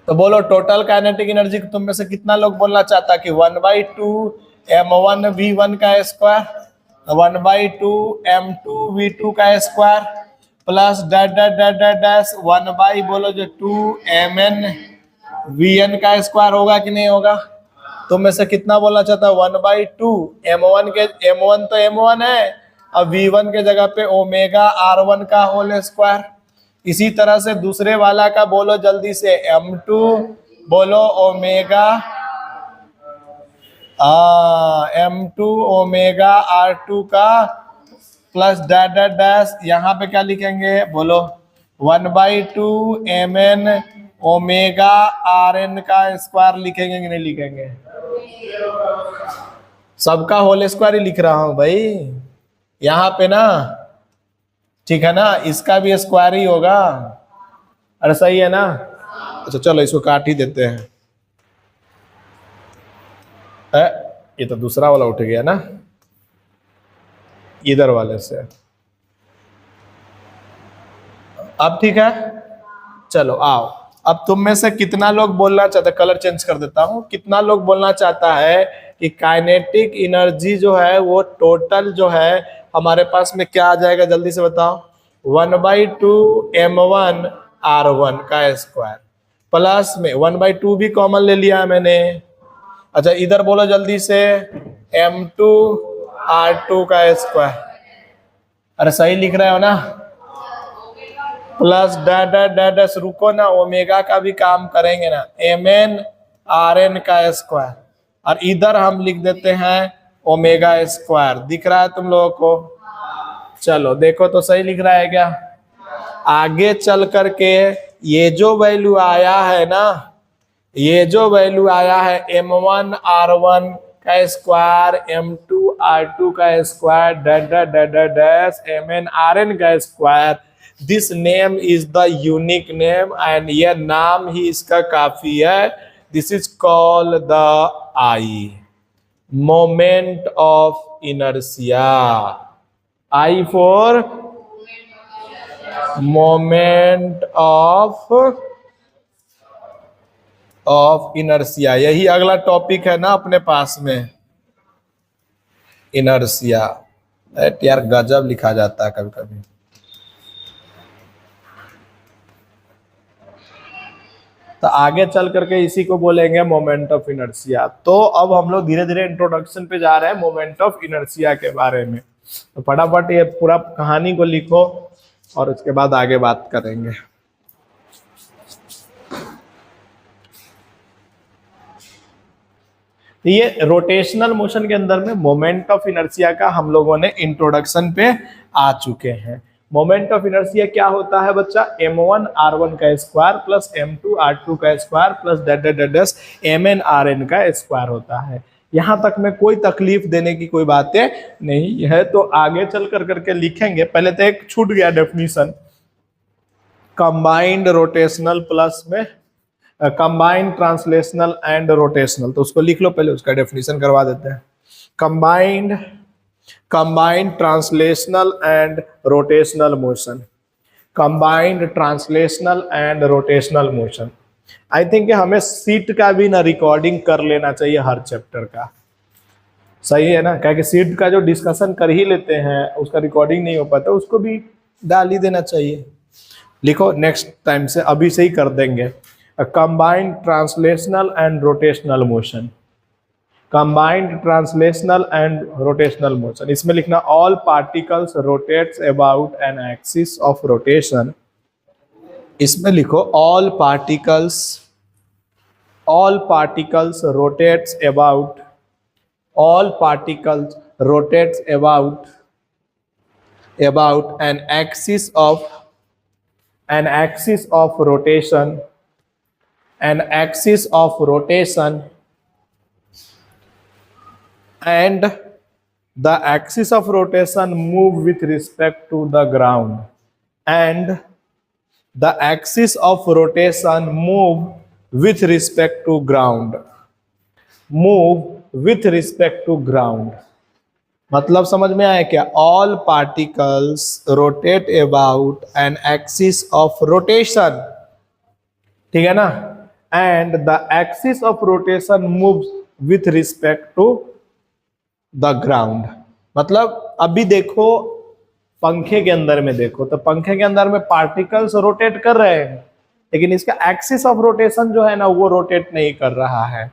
तो बोलो टोटल काइनेटिक एनर्जी तुम में से कितना लोग बोलना चाहता कि 1/2 m1 v1 का स्क्वायर 1/2 m2 v2 का स्क्वायर प्लस डैश 1 बोलो जो 2 mn vn का स्क्वायर होगा कि नहीं होगा? तुम में से कितना बोलना चाहता है? 1/2 m1 तो m1 है, अब v1 के जगह पे ओमेगा r1 का होल स्क्वायर। इसी तरह से दूसरे वाला का बोलो जल्दी से, m2 बोलो ओमेगा m2 ओमेगा r2 का प्लस डैश यहाँ पे क्या लिखेंगे? बोलो 1/2 mn ओमेगा rn का स्क्वायर लिखेंगे कि नहीं लिखेंगे? सबका होल स्क्वायर ही लिख रहा हूं भाई यहाँ पे ना, ठीक है ना। इसका भी स्क्वायर ही होगा, अरे सही है ना। अच्छा चलो इसको काट ही देते हैं। ये तो दूसरा वाला उठ गया ना इधर वाले से। अब ठीक है, चलो आओ। अब तुम में से कितना लोग बोलना चाहते, कलर चेंज कर देता हूं, कितना लोग बोलना चाहता है कि काइनेटिक एनर्जी जो है वो टोटल जो है हमारे पास में क्या आ जाएगा? जल्दी से बताओ। 1/2 m1 r1 का स्क्वायर प्लस में 1/2 भी कॉमन ले लिया मैंने। अच्छा इधर बोलो जल्दी से m2r2 का स्क्वायर। अरे सही लिख रहे हो ना? प्लस डैश रुको ना, ओमेगा का भी काम करेंगे ना, mn/rn का स्क्वायर। और इधर हम लिख देते हैं ओमेगा स्क्वायर। दिख रहा है तुम लोगों को? चलो देखो तो सही लिख रहा है क्या? आगे चल करके ये जो वैल्यू आया है ना, ये जो वैल्यू आया है m1r1 का स्क्वायर, m2r2 का स्क्वायर, डैश mn/rn का square, this name is the unique name and यह नाम ही इसका काफी है। This is called the I, moment of inertia. I for moment of inertia. यही अगला टॉपिक है ना अपने पास में, इनर्शिया। यार गजब लिखा जाता है कभी कभी। तो आगे चल करके इसी को बोलेंगे मोमेंट ऑफ इनर्शिया। तो अब हम लोग धीरे धीरे इंट्रोडक्शन पे जा रहे हैं मोमेंट ऑफ इनर्शिया के बारे में। तो फटाफट ये पूरा कहानी को लिखो और उसके बाद आगे बात करेंगे। ये रोटेशनल मोशन के अंदर में मोमेंट ऑफ इनर्शिया का हम लोगों ने इंट्रोडक्शन पे आ चुके हैं। मोमेंट ऑफ इनर्शिया क्या होता है बच्चा? m1r1 का स्क्वायर प्लस m2r2 का स्क्वायर प्लस डैश mn/rn का स्क्वायर होता है। यहां तक में कोई तकलीफ देने की कोई बातें नहीं है। तो आगे चल कर करके लिखेंगे। पहले तो एक छूट गया डेफिनेशन, कंबाइंड रोटेशनल प्लस में कंबाइंड ट्रांसलेशनल एंड रोटेशनल। तो उसको लिख लो पहले, उसका डेफिनेशन करवा देते हैं। Combined translational and rotational motion, combined translational and rotational motion. I think हमें सीट का भी ना रिकॉर्डिंग कर लेना चाहिए हर चैप्टर का, सही है ना? क्या कि सीट का जो डिस्कशन कर ही लेते हैं उसका रिकॉर्डिंग नहीं हो पाता, उसको भी डाल ही देना चाहिए। लिखो नेक्स्ट टाइम से, अभी से ही कर देंगे। Combined translational and rotational motion, combined translational and rotational motion. इसमें लिखना all particles rotates about an axis of rotation. इसमें लिखो all particles rotates about, all particles rotates about an axis of rotation, and the axis of rotation move with respect to the ground, and the axis of rotation move with respect to ground, मतलब समझ में आया क्या? All particles rotate about an axis of rotation, ठीक है ना? And the axis of rotation moves with respect to the ground. मतलब अभी देखो पंखे के अंदर में देखो, तो पंखे के अंदर में पार्टिकल्स रोटेट कर रहे हैं, लेकिन इसका एक्सिस ऑफ रोटेशन जो है ना वो रोटेट नहीं कर रहा है।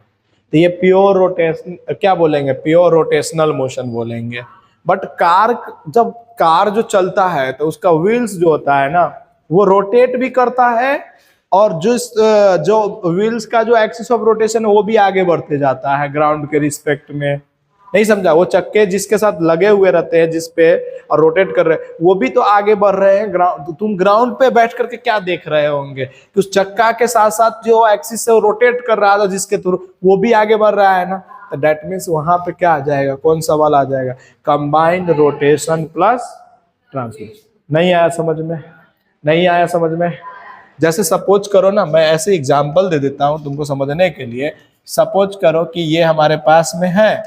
तो ये प्योर रोटेशन क्या बोलेंगे? प्योर रोटेशनल मोशन बोलेंगे। बट जब कार जो चलता है तो उसका व्हील्स जो होता है ना वो रोटेट भी करता है, और जो व्हील्स का जो एक्सिस ऑफ रोटेशन है वो भी आगे बढ़ते जाता है ग्राउंड के रिस्पेक्ट में। नहीं समझा? वो चक्के जिसके साथ लगे हुए रहते हैं जिस पे और रोटेट कर रहे हैं वो भी तो आगे बढ़ रहे हैं। ग्राउंड, तुम ग्राउंड पे बैठ करके क्या देख रहे होंगे कि उस चक्का के साथ साथ जो एक्सिस से रोटेट कर रहा था जिसके थ्रू वो भी आगे बढ़ रहा है ना। तो दैट मीन्स वहां पे क्या आ जाएगा? कौन सवाल आ जाएगा? Combined rotation plus translation. नहीं आया समझ में? नहीं आया समझ में? जैसे सपोज करो ना, मैं ऐसे एग्जाम्पल दे देता हूं तुमको समझने के लिए। सपोज करो कि ये हमारे पास में है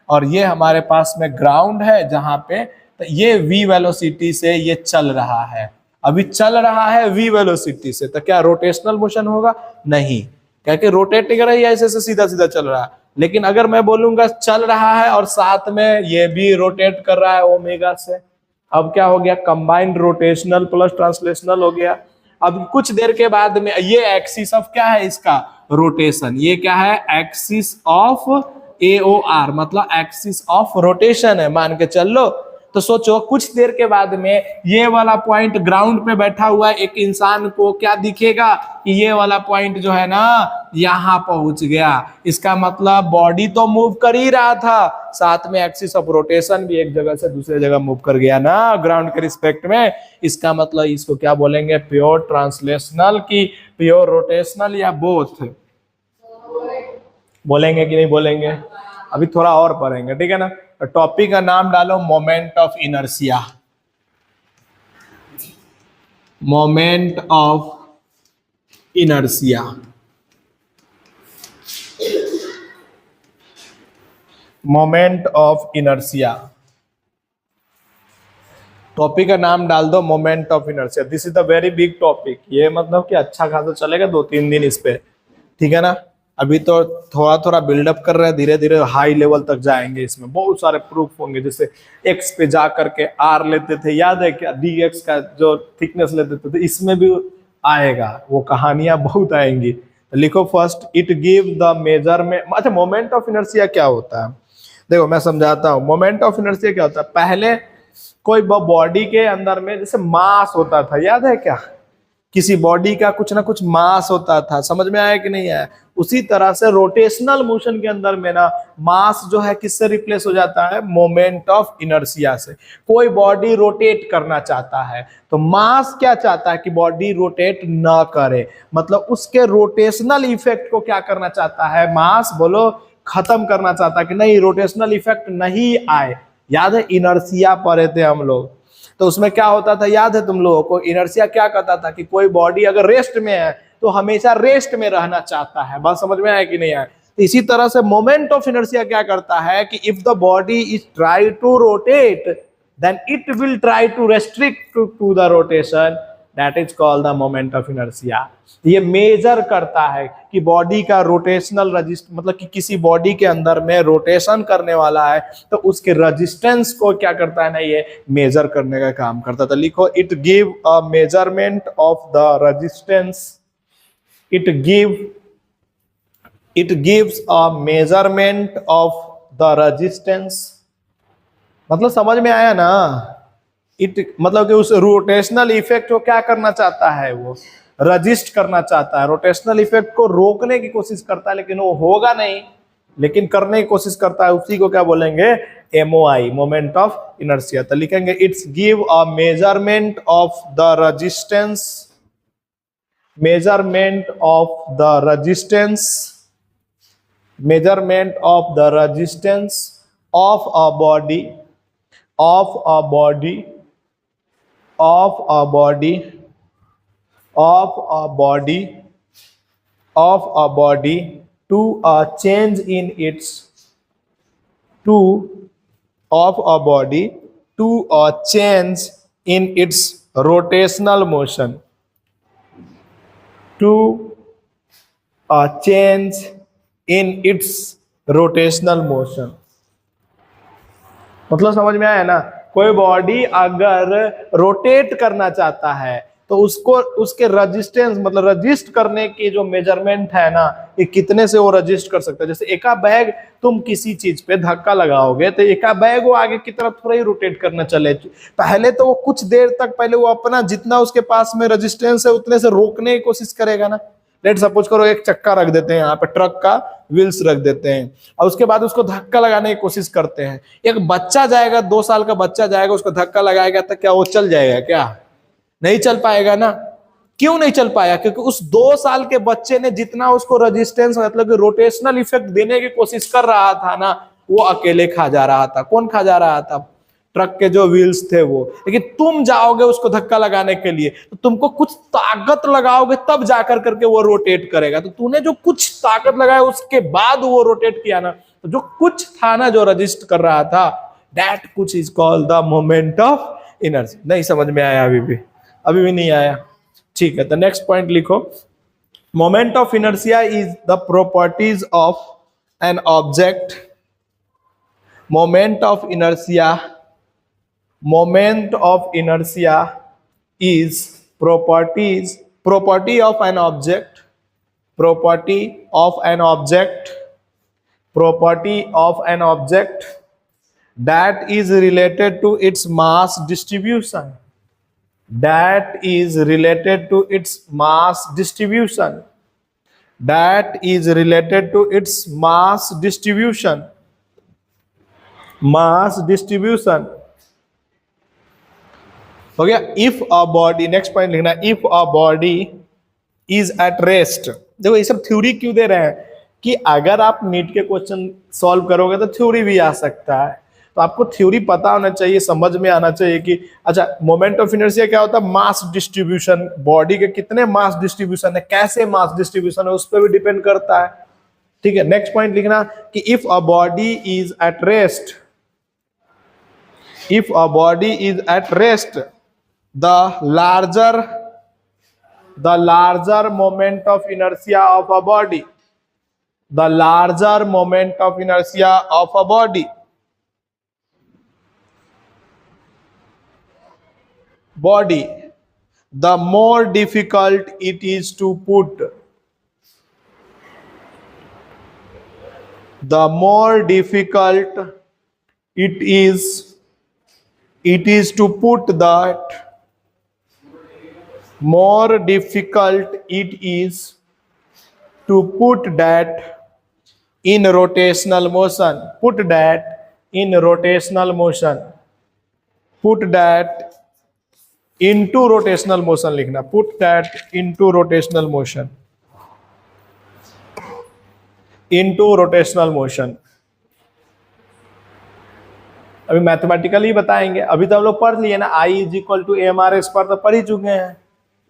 और ये हमारे पास में ग्राउंड है जहां पे तो ये v वेलोसिटी से ये चल रहा है, अभी चल रहा है v वेलोसिटी से, तो क्या रोटेशनल मोशन होगा? नहीं, क्या कि रोटेट नहीं कर रहा है, ऐसे से सीधा सीधा चल रहा है। लेकिन अगर मैं बोलूंगा चल रहा है और साथ में ये भी रोटेट कर रहा है ओमेगा से, अब क्या हो गया, कंबाइंड रोटेशनल प्लस ट्रांसलेशनल हो गया। अब कुछ देर के बाद में ये एक्सिस ऑफ क्या है इसका, रोटेशन, ये क्या है, एक्सिस ऑफ AOR, मतलब एक्सिस ऑफ रोटेशन है, मान के चल लो। तो सोचो कुछ देर के बाद में ये वाला पॉइंट ग्राउंड पे बैठा हुआ एक इंसान को क्या दिखेगा कि ये वाला पॉइंट जो है ना यहां पहुंच गया। इसका मतलब बॉडी तो मूव कर ही रहा था, साथ में एक्सिस ऑफ रोटेशन भी एक जगह से दूसरे जगह मूव कर गया ना ग्राउंड के रिस्पेक्ट में। इसका मतलब इसको क्या बोलेंगे, प्योर ट्रांसलेशनल की प्योर रोटेशनल, या बोथ बोलेंगे कि नहीं बोलेंगे, अभी थोड़ा और पढ़ेंगे, ठीक है ना। टॉपिक का नाम डालो moment of inertia, moment of inertia, moment of inertia, topic का नाम डाल दो moment of inertia. This is the very big topic, ये मतलब कि अच्छा खासा चलेगा 2-3 दिन इस पे, ठीक है ना। अभी तो थोड़ा थोड़ा बिल्डअप कर रहे हैं, धीरे धीरे हाई लेवल तक जाएंगे, इसमें बहुत सारे प्रूफ होंगे। जैसे एक्स पे जा करके आर लेते थे, याद है क्या, dx का जो थिकनेस लेते थे, तो इसमें भी आएगा, वो कहानियां बहुत आएंगी। तो लिखो first, it give the measurement. अच्छा, मोमेंट ऑफ इनर्शिया क्या होता है, देखो मैं समझाता हूँ। मोमेंट ऑफ इनर्शिया क्या होता है, पहले कोई बॉडी के अंदर में जैसे मास होता था, याद है क्या, किसी बॉडी का कुछ ना कुछ मास होता था, समझ में आया कि नहीं आया। उसी तरह से रोटेशनल मोशन के अंदर में ना मास जो है किससे रिप्लेस हो जाता है, मोमेंट ऑफ इनर्शिया से। कोई बॉडी रोटेट करना चाहता है तो मास क्या चाहता है कि बॉडी रोटेट ना करे, मतलब उसके रोटेशनल इफेक्ट को क्या करना चाहता है, मास बोलो खत्म करना चाहता है कि नहीं रोटेशनल इफेक्ट नहीं आए। याद है इनर्शिया पढ़े थे हम लोग, तो उसमें क्या होता था, याद है तुम लोगों को, इनर्शिया क्या कहता था कि कोई बॉडी अगर रेस्ट में है तो हमेशा रेस्ट में रहना चाहता है। बात समझ में आया कि नहीं आया। तो इसी तरह से मोमेंट ऑफ इनर्शिया क्या करता है कि if the body is try to rotate then it will try to restrict to the rotation, that is called the moment of inertia. ये मेजर करता है कि बॉडी का रोटेशनल रजिस्ट, मतलब कि किसी बॉडी के अंदर में रोटेशन करने वाला है तो उसके रेजिस्टेंस को क्या करता है ना, ये मेजर करने का काम करता था। लिखो, it give a measurement of the resistance, it gives a measurement of the resistance. मतलब समझ में आया ना, इट मतलब कि उस रोटेशनल इफेक्ट को क्या करना चाहता है, वो रजिस्ट करना चाहता है, रोटेशनल इफेक्ट को रोकने की कोशिश करता है, लेकिन वो होगा नहीं, लेकिन करने की कोशिश करता है, उसी को क्या बोलेंगे, MOI, मोमेंट ऑफ इनर्शिया। तो लिखेंगे it's give a measurement of the resistance, measurement of the resistance, measurement of the resistance of a body, of a body, of a body, of a body, of a body to a change in its, to of a body to a change in its rotational motion, to a change in its rotational motion। मतलब समझ में आया ना, कोई body अगर rotate करना चाहता है तो उसको उसके रजिस्टेंस, मतलब रजिस्ट करने की जो मेजरमेंट है ना, ये कितने से वो रजिस्ट कर सकता है। जैसे एका बैग तुम किसी चीज पे धक्का लगाओगे तो एका बैग वो आगे की तरफ थोड़ा ही रोटेट करना चले, पहले तो वो कुछ देर तक पहले वो अपना जितना उसके पास में रजिस्टेंस है उतने से रोकने की कोशिश करेगा ना। लेट सपोज करो एक चक्का रख देते हैं यहाँ पे, ट्रक का व्हील्स रख देते हैं और उसके बाद उसको धक्का लगाने की कोशिश करते हैं। एक बच्चा जाएगा, 2 साल का बच्चा जाएगा, उसको धक्का लगाएगा तो क्या वो चल जाएगा, क्या नहीं चल पाएगा ना। क्यों नहीं चल पाया, क्योंकि उस 2 साल के बच्चे ने जितना उसको रेजिस्टेंस मतलब कि रोटेशनल इफेक्ट देने की कोशिश कर रहा था ना, वो अकेले खा जा रहा था। कौन खा जा रहा था, ट्रक के जो व्हील्स थे वो। लेकिन तुम जाओगे उसको धक्का लगाने के लिए तो तुमको कुछ ताकत लगाओगे तब जाकर करके वो रोटेट करेगा। तो तूने जो कुछ ताकत लगाया उसके बाद वो रोटेट किया ना, तो जो कुछ था ना जो रजिस्ट कर रहा था, दैट कुछ is called the moment of inertia. नहीं समझ में आया, अभी भी नहीं आया, ठीक है। तो नेक्स्ट पॉइंट लिखो, moment of inertia is the properties of an object, moment of inertia, moment of inertia is property of an object, property of an object, property of an object that is related to its mass distribution, that is related to its mass distribution, that is related to its mass distribution, mass distribution हो गया. If a body, next point लिखना, if a body is at rest. देखो ये सब theory क्यों दे रहे हैं कि अगर आप नीट के क्वेश्चन सॉल्व करोगे तो थ्योरी भी आ सकता है. तो आपको थ्योरी पता होना चाहिए, समझ में आना चाहिए कि अच्छा मोमेंट ऑफ इनर्शिया क्या होता है, मास डिस्ट्रीब्यूशन, बॉडी के कितने मास डिस्ट्रीब्यूशन है, कैसे मास डिस्ट्रीब्यूशन है, उस पर भी डिपेंड करता है. ठीक है. नेक्स्ट पॉइंट लिखना कि if a body is at rest, if a body is at rest, the larger moment of inertia of a body, the larger moment of inertia of a body, the more difficult it is to put, the more difficult it is to put that, more difficult it is to put that in rotational motion, put that in rotational motion, put that into rotational motion लिखना, put that into rotational motion, into rotational motion. अभी mathematically बताएंगे, अभी तो हम लोग पढ़ लिए ना, I is equal to m r square तो पढ़ ही चुके हैं,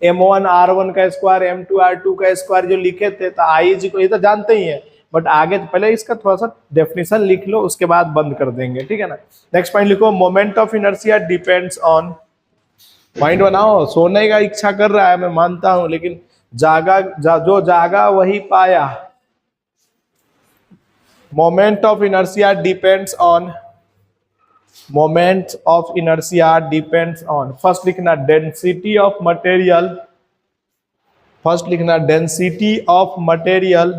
M1 R1 का स्क्वायर M2 R2 का स्क्वायर जो लिखे थे, तो I इज इक्वल, ये तो जानते ही हैं, बट आगे तो पहले इसका थोड़ा सा डेफिनेशन लिख लो, उसके बाद बंद कर देंगे. ठीक है ना. नेक्स्ट पॉइंट लिखो, moment of inertia depends on, point बनाओ. सोने का इच्छा कर रहा है मैं मानता हूं, लेकिन जो जागा वही पाया. Moment of inertia depends on, moment of inertia depends on, first लिखना density of material, first लिखना density of material,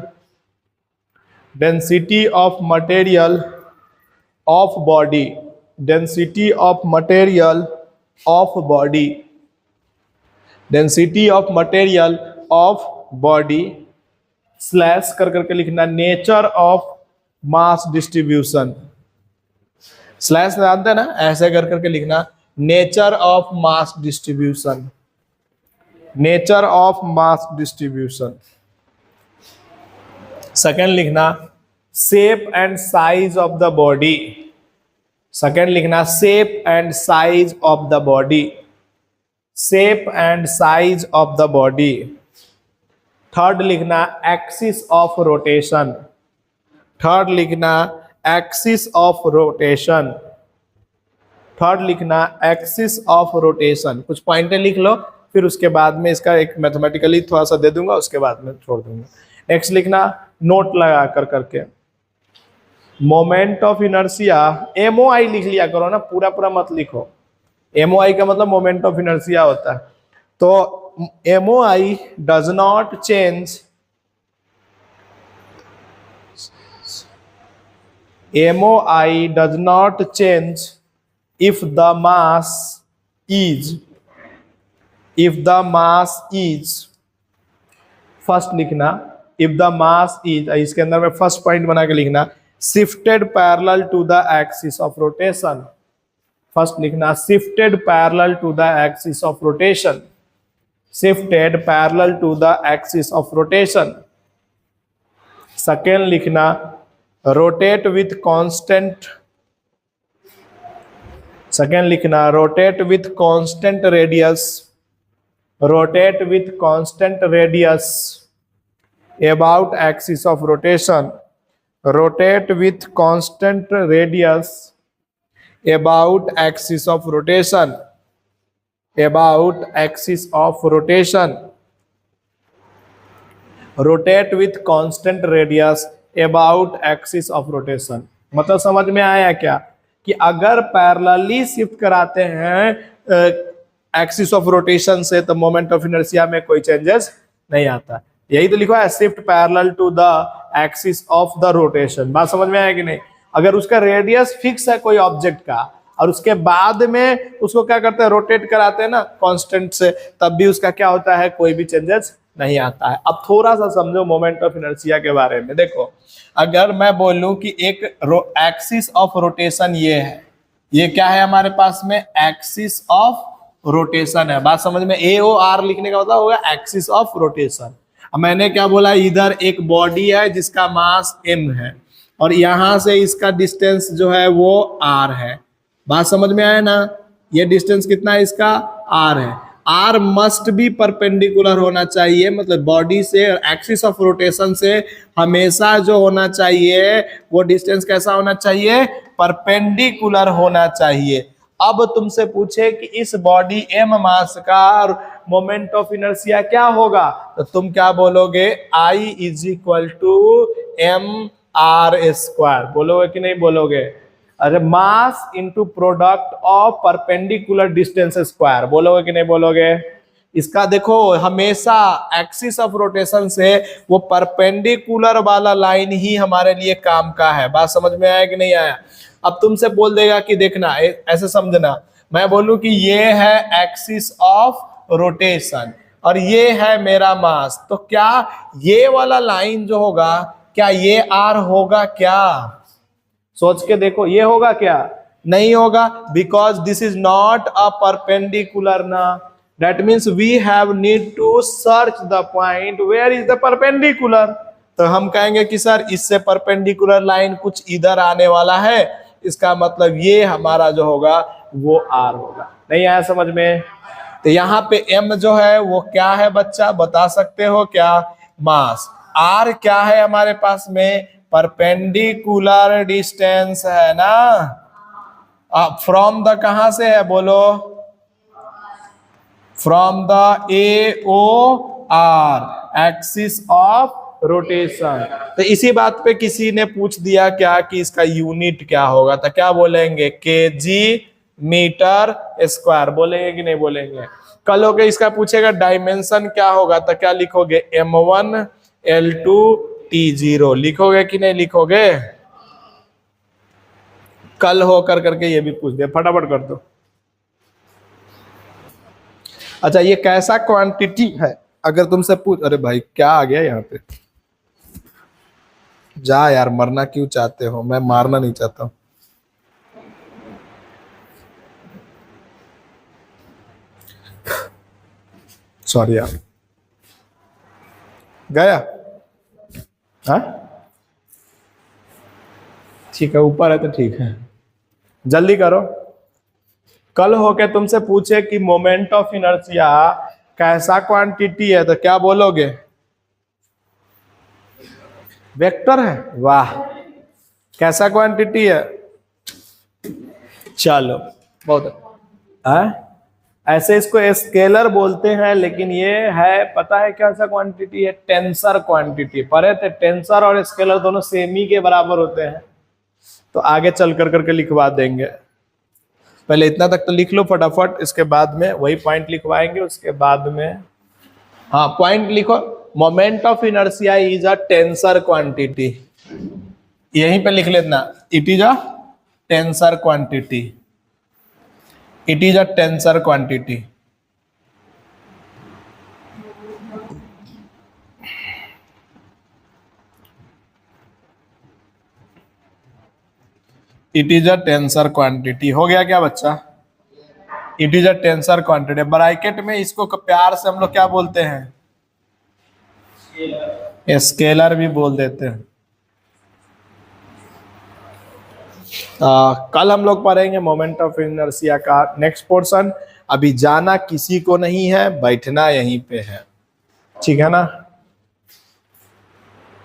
density of material of body, density of material of body, density of material of body slash कर करके लिखना nature of mass distribution, slash जानते हैं ना, ऐसे कर करके लिखना nature of mass distribution, nature of mass distribution. Second लिखना shape and size of the body, second लिखना shape and size of the body, shape and size of the body. Third लिखना एक्सिस ऑफ रोटेशन, थर्ड लिखना axis of rotation, third लिखना axis of rotation. कुछ पॉइंटें लिख लो, फिर उसके बाद में इसका एक मैथमेटिकली थोड़ा सा दे दूंगा, उसके बाद में छोड़ दूंगा. नेक्स्ट लिखना नोट लगा कर करके, मोमेंट ऑफ इनर्शिया, MOI लिख लिया करो ना, पूरा पूरा मत लिखो. MOI का मतलब मोमेंट ऑफ इनर्शिया होता है. तो MOI does not change, MOI does not change if the mass is, if the mass is, first लिखना if the mass is, इसके अंदर में फर्स्ट पॉइंट बना के लिखना shifted parallel to the axis of rotation, first लिखना shifted parallel to the axis of rotation, shifted parallel to the axis of rotation. Second लिखना rotate with constant, second लिखना rotate with constant radius, rotate with constant radius about axis of rotation, rotate with constant radius about axis of rotation, about axis of rotation, rotate with constant radius about axis of rotation. मतलब समझ में आया क्या कि अगर parallelly shift कराते हैं axis of rotation से तो मोमेंट ऑफ इनर्शिया में कोई चेंजेस नहीं आता। यही तो लिखा है, shift parallel to the axis of the rotation. बात समझ में आया कि नहीं? अगर उसका रेडियस फिक्स है कोई ऑब्जेक्ट का और उसके बाद में उसको क्या करते हैं, रोटेट कराते हैं ना कांस्टेंट से, तब भी उसका क्या होता है, कोई भी चेंजेस नहीं आता है। अब थोड़ा सा समझो मोमेंट ऑफ इनर्शिया के बारे में। देखो, अगर मैं बोलूं कि एक एक्सिस ऑफ रोटेशन ये है, ये क्या है हमारे पास में, एक्सिस ऑफ रोटेशन है। बात समझ में? AOR लिखने का मतलब होगा एक्सिस ऑफ रोटेशन। अब मैंने क्या बोला, इधर एक बॉडी है जिसका मास m है और यहां से इसका डिस्टेंस जो है वो r है। बात समझ में आया ना? ये डिस्टेंस कितना है इसका, r है। r मस्ट बी परपेंडिकुलर होना चाहिए, मतलब बॉडी से एक्सिस ऑफ रोटेशन से हमेशा जो होना चाहिए वो डिस्टेंस कैसा होना चाहिए, परपेंडिकुलर होना चाहिए। अब तुमसे पूछे कि इस बॉडी m मास का मोमेंट ऑफ इनर्शिया क्या होगा, तो तुम क्या बोलोगे, I is equal to mr²। बोलोगे कि नहीं बोलोगे? अरे mass into product of perpendicular distance square, बोलोगे कि नहीं बोलोगे? इसका देखो, हमेशा एक्सिस ऑफ रोटेशन से वो परपेंडिकुलर वाला लाइन ही हमारे लिए काम का है। बात समझ में आया कि नहीं आया? अब तुमसे बोल देगा कि देखना, ऐसे समझना, मैं बोलूं कि ये है एक्सिस ऑफ रोटेशन और ये है मेरा मास, तो क्या ये वाला लाइन जो होगा, क्या ये r होगा क्या? सोच के देखो, ये होगा क्या? नहीं होगा, because this is not a perpendicular ना। That means we have need to search the point where is the perpendicular. तो हम कहेंगे कि सर इससे परपेंडिकुलर लाइन कुछ इधर आने वाला है, इसका मतलब ये हमारा जो होगा वो r होगा। नहीं आया समझ में? तो यहाँ पे m जो है वो क्या है बच्चा, बता सकते हो क्या? मास। r क्या है हमारे पास में, परपेंडिकुलर डिस्टेंस है ना। फ्रॉम द कहां से है बोलो, from the AOR axis of rotation. तो इसी बात पे किसी ने पूछ दिया क्या कि इसका यूनिट क्या होगा, तो क्या बोलेंगे, kg मीटर स्क्वायर। बोलेंगे कि नहीं बोलेंगे? कल हो गए इसका पूछेगा डायमेंशन क्या होगा, तो क्या लिखोगे, m1 L2 T0 लिखोगे कि नहीं लिखोगे? कल हो कर करके ये भी पूछ दिया, फटाफट कर दो। अच्छा, ये कैसा क्वांटिटी है, अगर तुमसे पूछ, अरे भाई क्या आ गया यहाँ पे, जा यार, मरना क्यों चाहते हो? मैं मारना नहीं चाहता हूं। सॉरी यार, गया? हाँ ठीक है, ऊपर है तो ठीक है, जल्दी करो। कल होके तुमसे पूछे कि मोमेंट ऑफ इनर्शिया कैसा क्वांटिटी है, तो क्या बोलोगे, वेक्टर है? वाह, कैसा क्वांटिटी है? चलो बहुत है। ऐसे इसको स्केलर बोलते हैं, लेकिन ये है, पता है कैसा क्वांटिटी है, टेंसर क्वांटिटी। पढ़े थे, टेंसर और स्केलर दोनों सेमी के बराबर होते हैं। तो आगे चल कर करके लिखवा देंगे, पहले इतना तक तो लिख लो फटाफट, इसके बाद में वही पॉइंट लिखवाएंगे। उसके बाद में हाँ पॉइंट लिखो, moment of inertia is a tensor quantity, यहीं पे लिख लेना, it is a tensor quantity, it is a tensor quantity. It is a tensor quantity. हो गया क्या बच्चा? It is a tensor quantity. Bracket में इसको प्यार से हम लोग क्या बोलते हैं, स्केलर भी बोल देते हैं। कल हम लोग पढ़ेंगे मोमेंट ऑफ इनर्शिया का नेक्स्ट पोर्शन। अभी जाना किसी को नहीं है, बैठना यहीं पे है, ठीक है ना।